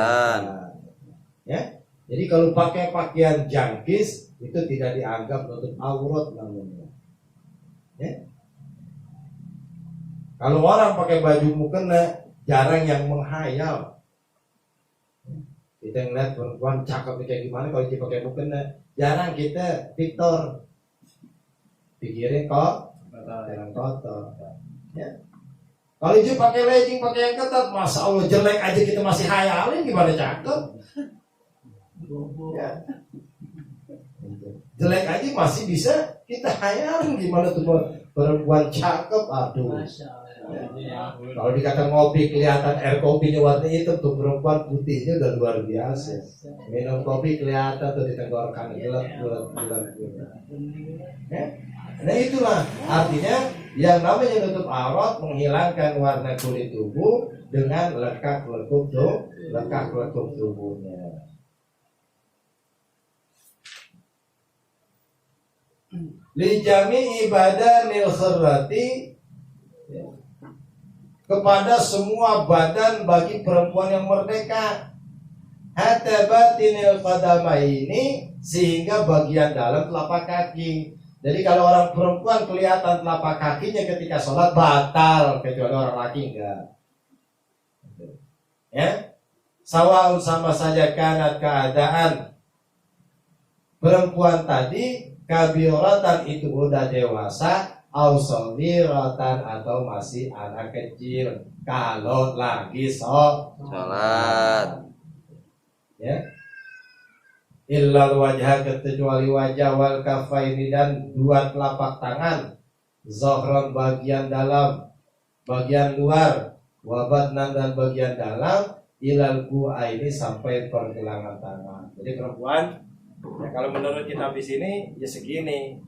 Ya. Jadi kalau pakai pakaian jangkis itu tidak dianggap nutup aurat namanya. Ya. Kalau orang pakai baju mukena, jarang yang menghayal. Kita ngeliat perempuan cakep kayak gimana kalau dia pakai mukena, jarang kita Victor pikirin kok jangan kotor. Ya. Kalau dia pakai legging, pakai yang ketat, masa Allah jelek aja kita masih hayalin, gimana cakep? Ya. Jelek aja masih bisa kita hayalin, gimana tuh perempuan cakep, aduh. Ya. Kalau dikata ngopi kelihatan air kopinya warna hitam, tuh perempuan putihnya udah luar biasa. Minum kopi kelihatan tuh di tenggorokan gelap. Ya. Nah itulah artinya yang namanya nutup aurat, menghilangkan warna kulit tubuh dengan lekak-lekuk tubuhnya. Li jami ibadah nil khirrati, kepada semua badan bagi perempuan yang merdeka, hatta batinil qadamaini, sehingga bagian dalam telapak kaki. Jadi kalau orang perempuan kelihatan telapak kakinya ketika sholat batal, kecuali orang laki enggak. Ya, sawaun, sama saja, kanat, keadaan perempuan tadi kabiratan, itu udah dewasa, au shagiratan, atau masih anak kecil, kalau lagi sholat. Ya. Illal wajah, kecuali wajah, wal kafaini, dan dua telapak tangan, zohron, bagian dalam, bagian luar, wabatnan dan bagian dalam, ilal ini sampai pergelangan tangan. Jadi perempuan, ya kalau menurut kitab di sini ya segini.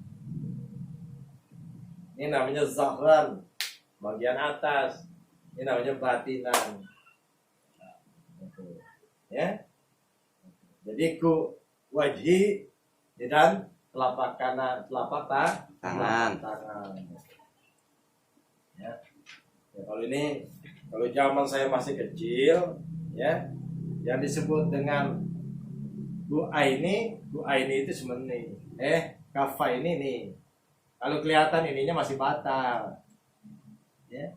Ini namanya zahran, bagian atas. Ini namanya batinan. Ya. Jadi ku wajhi dan telapak kanan, telapak tangan. Ya. Ya, kalau zaman saya masih kecil, ya, yang disebut dengan bu aini itu semeni. Kafa ini nih. Kalau kelihatan ininya masih batal. Ya.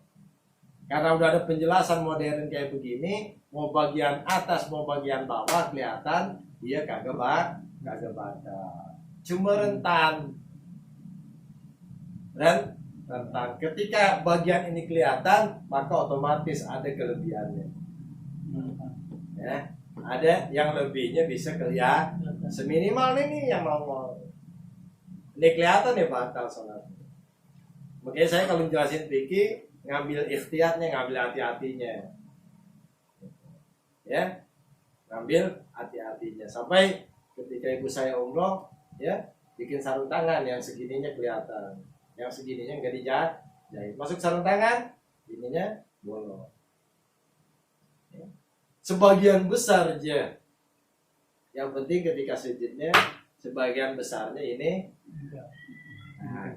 Karena udah ada penjelasan modern kayak begini, mau bagian atas mau bagian bawah kelihatan dia kagak batal. Cuma rentan. Ketika bagian ini kelihatan, maka otomatis ada kelebihannya. Ya, ada yang lebihnya bisa kelihatan. Seminimal ini yang mau. Ini kelihatan ya batal sholat. Makanya saya kalau jelasin fikih ngambil ikhtiyatnya, ngambil hati-hatinya. Ya, ngambil hati-hatinya. Sampai ketika ibu saya umroh, ya, bikin sarung tangan yang segininya kelihatan. Yang segininya enggak dijahit. Masuk sarung tangan, ininya bolong. Ya. Sebagian besar aja. Yang penting ketika sujudnya, sebagian besarnya ini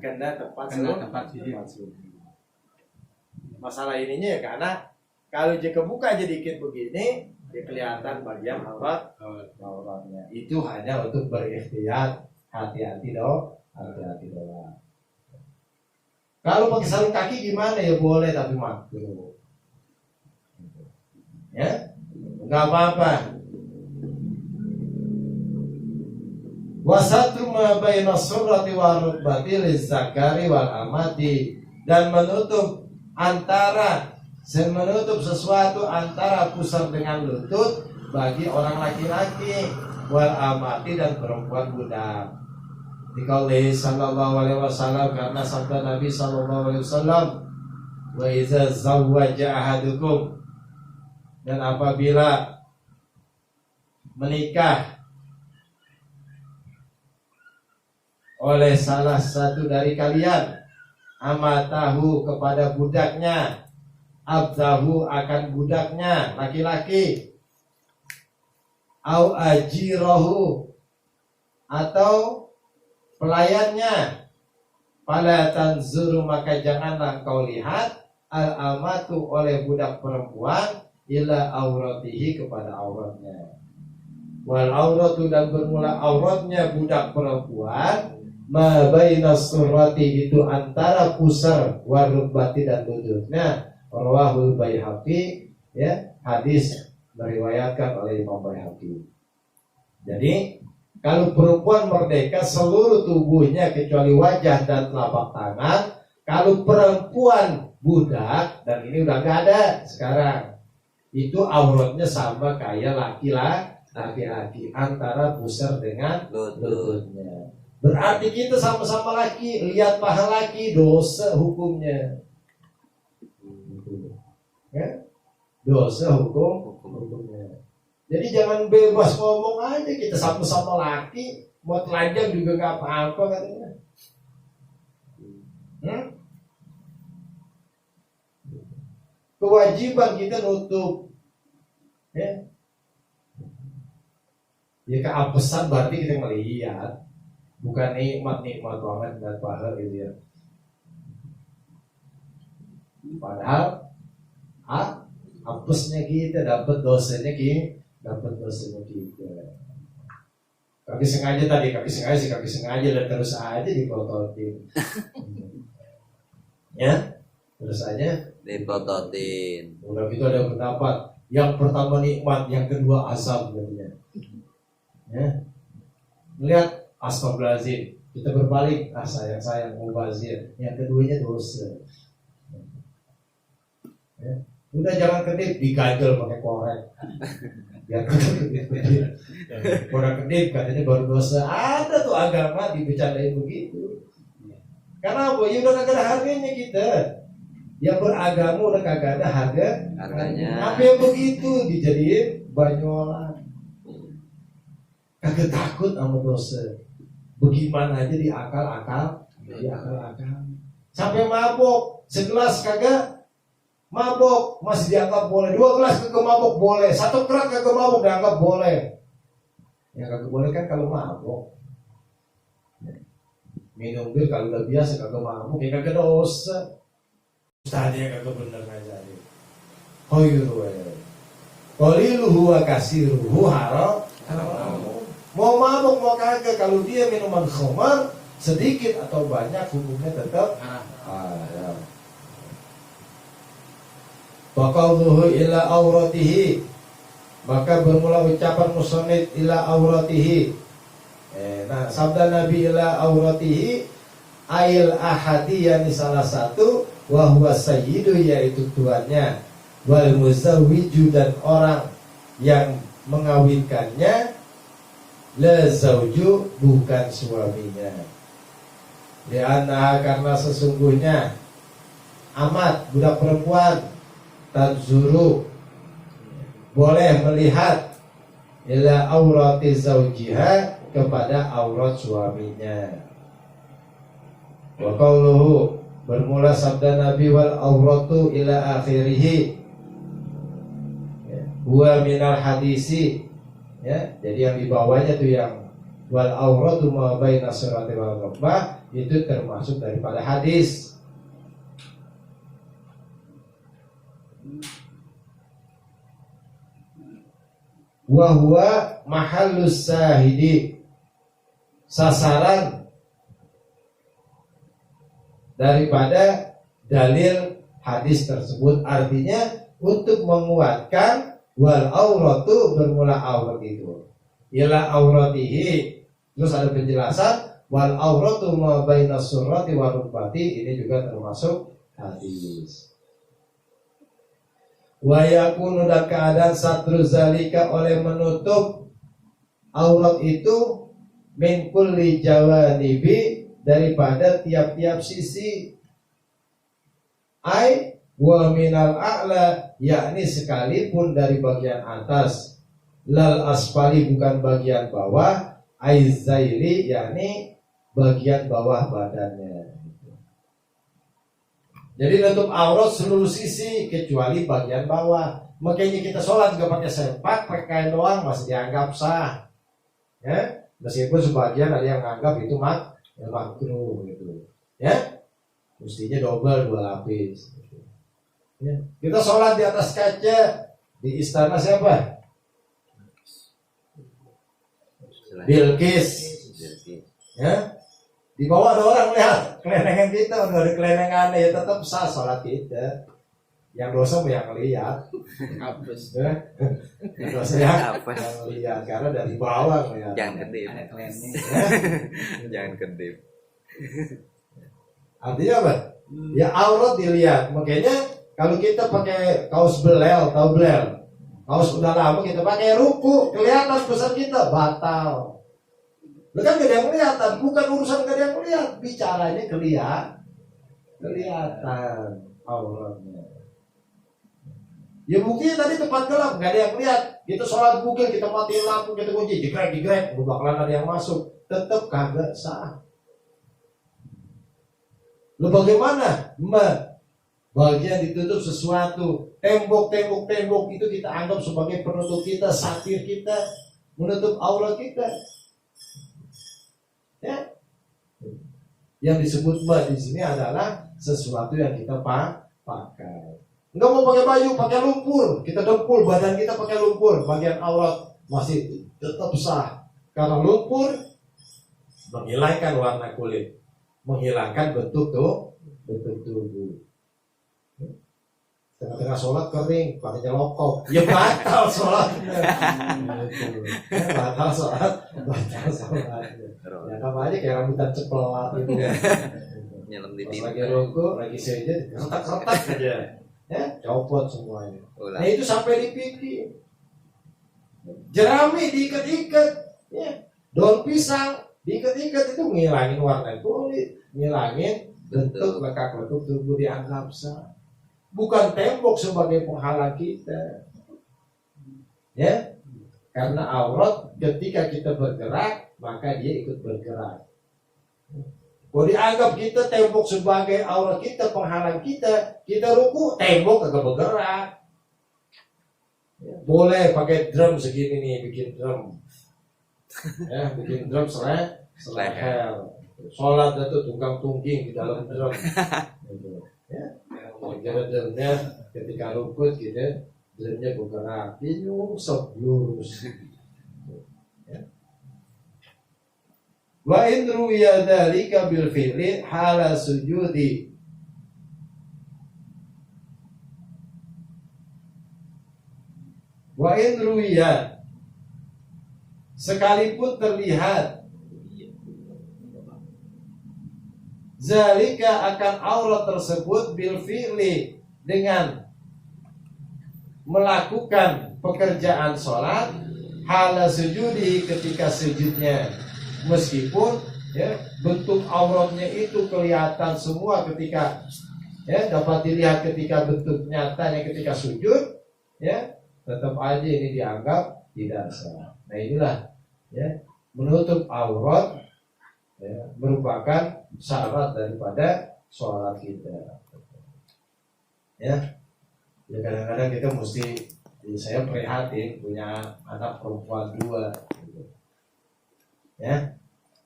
kena tempat sujud. Masalah ininya ya karena kalau jika buka aja dikit begini, dia kelihatan bagian auratnya. Itu hanya untuk berikhtiar, hati-hati doang. Kalau pakai sarung kaki gimana ya boleh tapi makruh. Ya, nggak apa-apa. Wasatru ma baina surrati wa rukbati lizakari wal amati, dan menutup sesuatu antara pusar dengan lutut bagi orang laki-laki, wal amati dan perempuan budak. Dikauli sallallahu alaihi wasallam, karena sabda Nabi sallallahu alaihi wasallam, wa iza zawwaja ahadukum, dan apabila menikah oleh salah satu dari kalian, amatahu kepada budaknya, abdahu akan budaknya laki-laki, au ajirahu atau pelayannya, fala tanzuru maka janganlah kau lihat al-amatu oleh budak perempuan ila auratihi kepada auratnya. Wal auratu dan bermula auratnya budak perempuan ma baina surrati itu antara pusar warubati dan lututnya. Rawahul Baihaqi, ya, hadis meriwayatkan oleh Imam Baihaqi. Jadi kalau perempuan merdeka seluruh tubuhnya kecuali wajah dan telapak tangan. Kalau perempuan budak, dan ini udah gak ada sekarang, itu auratnya sama kayak laki-laki antara pusar dengan lututnya. Berarti kita sama-sama laki, lihat paha laki, dosa hukumnya. Ya? Dosa hukumnya. Jadi jangan bebas ngomong aja, kita sama-sama laki, mau telanjang juga gak apa-apa katanya. Kewajiban kita nutup. Ya. Ya keapesan berarti kita melihat, bukan nikmat banget dan pahala gitu ya. Padahal apesnya kita dapat dosanya kita. Kaki sengaja dan terus aja dipototin. Ya, terus aja dipototin. Udah gitu ada pendapat, yang pertama nikmat, yang kedua azab katanya. Ya, melihat astagfirullahaladzim, kita berbalik, sayang mubazir, yang keduanya dosa. Ya. Udah jangan kedip, diganjel pakai korek. Biar kedip. Orang kedip katanya baru dosa. Ada tuh agama dibicarain begitu. Karena apa? Ya udah gak ada harganya kita. yang beragama udah kagak ada Harganya. apa yang begitu dijadiin banyolan, kagak takut sama dosa, bagaimana aja diakal-akal, sampai mabok segelas kagak mabok masih dianggap boleh, 2 gelas kagak mabok boleh, 1 kerat kagak mabok dianggap boleh. Yang kagak boleh kan kalau mabok. Minum bir kalau udah biasa kagak mabuk ya kagak dosa. Tadi kagak bener aja. Khairu qaliluhu wa kasiruhu haram. Mau mabuk mau kagak, kalau dia minuman khamar sedikit atau banyak hukumnya tetap haram. Faqauluhu ila auratihi, maka bermula ucapan musannif ila auratihi. Nah, sabda Nabi ila auratihi ail ahadi, yani salah satu, wa huwa sayyidu, yaitu tuannya, wal muzawwiju, dan orang yang mengawinkannya, la zauju, bukan suaminya. Lianna, karena sesungguhnya amat, budak perempuan, tanzuru, boleh melihat, ila aurati zaujiha, kepada aurat suaminya. Wa qauluhu, bermula sabda Nabi, wal auratu ila akhirih, huwa minal hadisi, ya, jadi yang dibawanya tuh yang wal auratu ma baina surati wal rukbah, itu termasuk daripada hadis. Wa huwa mahallus sahidi, sasaran daripada dalil hadis tersebut, artinya untuk menguatkan wal auratu, bermula aurat itu ila auratihi, terus ada penjelasan wal auratu ma baina surrati wa rukbati, ini juga termasuk hadis. Wa yakunu, dan keadaan satru zalika, oleh menutup aurat itu, min kulli jawanibi, daripada tiap-tiap sisi, ai wa minal a'la, yakni sekalipun dari bagian atas, lal asfali, bukan bagian bawah, ai zaili, yakni bagian bawah badannya. Jadi nutup aurat seluruh sisi kecuali bagian bawah. Makanya kita sholat juga pakai sempak, pakai kain doang masih dianggap sah, ya. Meskipun sebagian ada yang menganggap itu makruh gitu, ya. Mestinya double, 2 lapis. Ya. Kita sholat di atas kaca di istana siapa? Bilqis. Ya. Di bawah ada orang lihat kelenengan kita, udah ada kelenengan, ya tetap sah sholat kita. Yang dosa yang lihat, Hapus. yang dosa yang lihat, karena dari bawah lihat. Jangan kedip. Ada kliennya. Jangan kedip. Artinya apa? Ya aurat dilihat. Makanya kalau kita pakai kaos belel, tahu belel? Kaos udah lama kita pakai ruku, kelihatan besar kita, batal. Lu kan gak ada yang kelihatan, bukan urusan gak ada yang lihat, bicaranya kelihatan auratnya. Ya buktinya tadi tempat gelap, gak ada yang lihat. Kita sholat bukil, kita matiin lampu, kita kunci, digrek, bakalan ada yang masuk, tetap kagak sah. Lu bagaimana? Bagian ditutup sesuatu, tembok itu kita anggap sebagai penutup kita, satir kita, menutup aurat kita. Ya. Yang disebut di sini adalah sesuatu yang kita pakai. Enggak mau pakai baju, pakai lumpur, kita dempul badan kita pakai lumpur, bagian aurat masih tetap sah. Karena lumpur menghilangkan warna kulit, menghilangkan bentuk tubuh. Tengah-tengah sholat kering, pakainya lokok, ya batal sholatnya. Batal sholat. Ya namanya kayak rambutan ceplat gitu. Nyelam di Pas lagi rokok, lagi sujud, retak-retak aja. Ya, copot semuanya. Nah itu sampai di pipi. Jerami diikat-ikat, ya. Daun pisang diikat-ikat, itu ngilangin warna kulit, ngilangin bentuk lekak-lekuk tubuh, dianggap sah. bukan tembok sebagai penghalang kita. Ya, karena aurat ketika kita bergerak maka dia ikut bergerak. Kalau dianggap kita tembok sebagai aurat kita, penghalang kita ruku, tembok agak bergerak. Ya, boleh pakai drum segini nih, bikin drum. Ya, bikin drum seleher. Sholat itu tunggang tungging di dalam drum. Gitu. Ya, kira drumnya ketika rukut gitu, drumnya bergerak, nyungsep lurus. Wa in ruwiya dzalika bil fi'li hala sujudi wa in ruwiya sekalipun terlihat zalika akan aurat tersebut bil fi'li dengan melakukan pekerjaan sholat hala sujudi ketika sujudnya, meskipun ya bentuk auratnya itu kelihatan semua ketika ya dapat dilihat ketika bentuk nyatanya ketika sujud, ya tetap aja ini dianggap tidak sah. Nah inilah ya menutup aurat ya, merupakan syarat daripada sholat kita. Ya, ya kadang-kadang kita mesti, saya prihatin punya anak perempuan 2. Ya,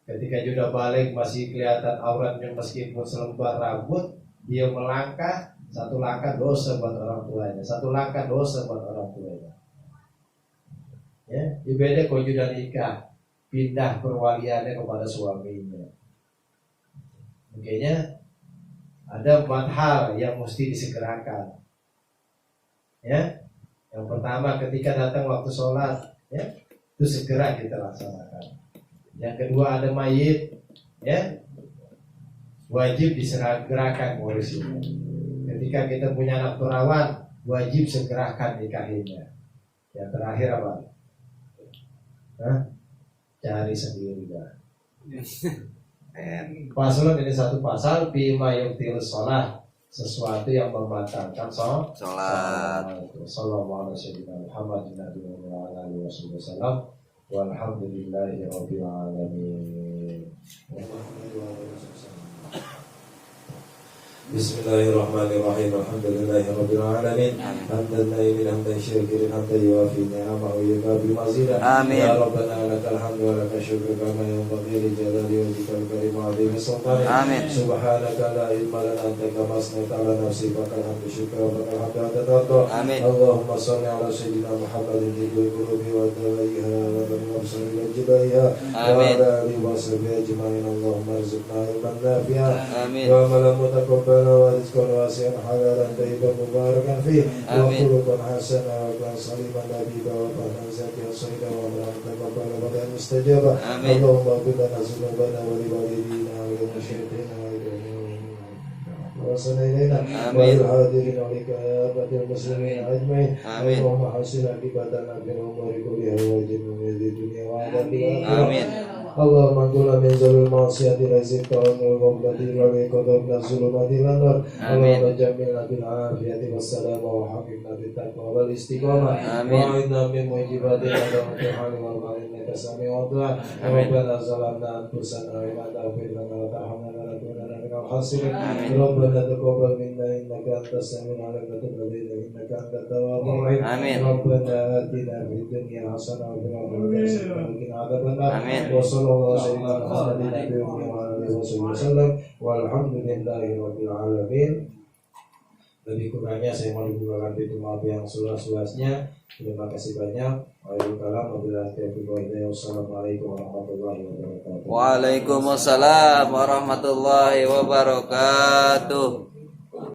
ketika sudah balik masih kelihatan auratnya meskipun selembar rambut, dia melangkah, satu langkah dosa buat orang tuanya, satu langkah dosa buat orang tuanya. Ya, beda kalau sudah nikah, pindah perwaliannya kepada suaminya. Makanya ada 4 hal yang mesti disegerakan. Ya, yang pertama ketika datang waktu sholat, ya itu segera kita laksanakan. Yang kedua ada mayit, ya wajib disegerakan ngurusinnya. Ketika kita punya anak perawan, wajib segerakan nikahinnya. Yang terakhir apa? Cari sendiri dah. Paslon ini satu pasal bima yubtil sholat, sesuatu yang membatalkan sholat. Sallallahu alaihi wasallam. Walhamdulillahi rabbil alamin. Bismillahirrahmanirrahim. Alhamdulillahi rabbil alamin. Hamdan naimin hamdan syakirin hamdan yuafi ni'amahu wa yukafi mazidah. Amin. Ya Rabbana lakal hamdu wa lakal syukru kama yanbaghi li jalali wajhikal karim wa 'azimi sultanik. Amin. Subhanaka la ilma lana anta kama asnaita ala nafsi fakal hamdu syukra wa lakal hamdu hatta tarda. Amin. Allahumma shalli ala sayyidina Muhammadin tibil qulubi wa dawaiha wa nabsal ila jibaiha wa ala alihi wa sahbihi ajma'in. Allahumma rizqna ilman nafi'a wa amalan mutaqabbal ورزقا واسعا حلالا طيبا مباركا فيه وخلقا حسنا وكان سليما نبيا وطهرا زكيا صيدا وامرا تقبلا ودعاء مستجابا. اللهم اغفر لنا ذنوبنا ولوالدينا ولمشركينا وصل إلينا وللحاضرين ولكافة المسلمين أجمعين. اللهم حسن عاقبتنا في الأمور كلها واجرنا من الدنيا وعذاب الآخرة. اللهم انقلنا من ذل المعصية رزقك ومن الغفلة والعقاب من الظلمات إلى النار. اللهم جملنا بالعافية والسلام وحققنا بالتقوى والاستقامة وأعذنا من موجبات الندم والحال والغاية إنك سميع الدعاء. ربنا ظلمنا أنفسنا وإن لم تغفر لنا وترحمنا لنكونن من الخاسرين. ربنا تقبل منا إنك أنت السميع العليم وتب علينا إنك أنت التواب الرحيم. ربنا آتنا في الدنيا حسنة وفي الآخرة حسنة وقنا عذاب النار. وصلى الله سيدنا محمد النبي وعلى آله وسلم walhamdulillahi rabbil alamin. Lebih kurangnya saya mau dibukakan pintu maaf yang seluas-luasnya. Terima kasih banyak. Wassalamualaikum warahmatullahi wabarakatuh. Waalaikumsalam warahmatullahi wabarakatuh.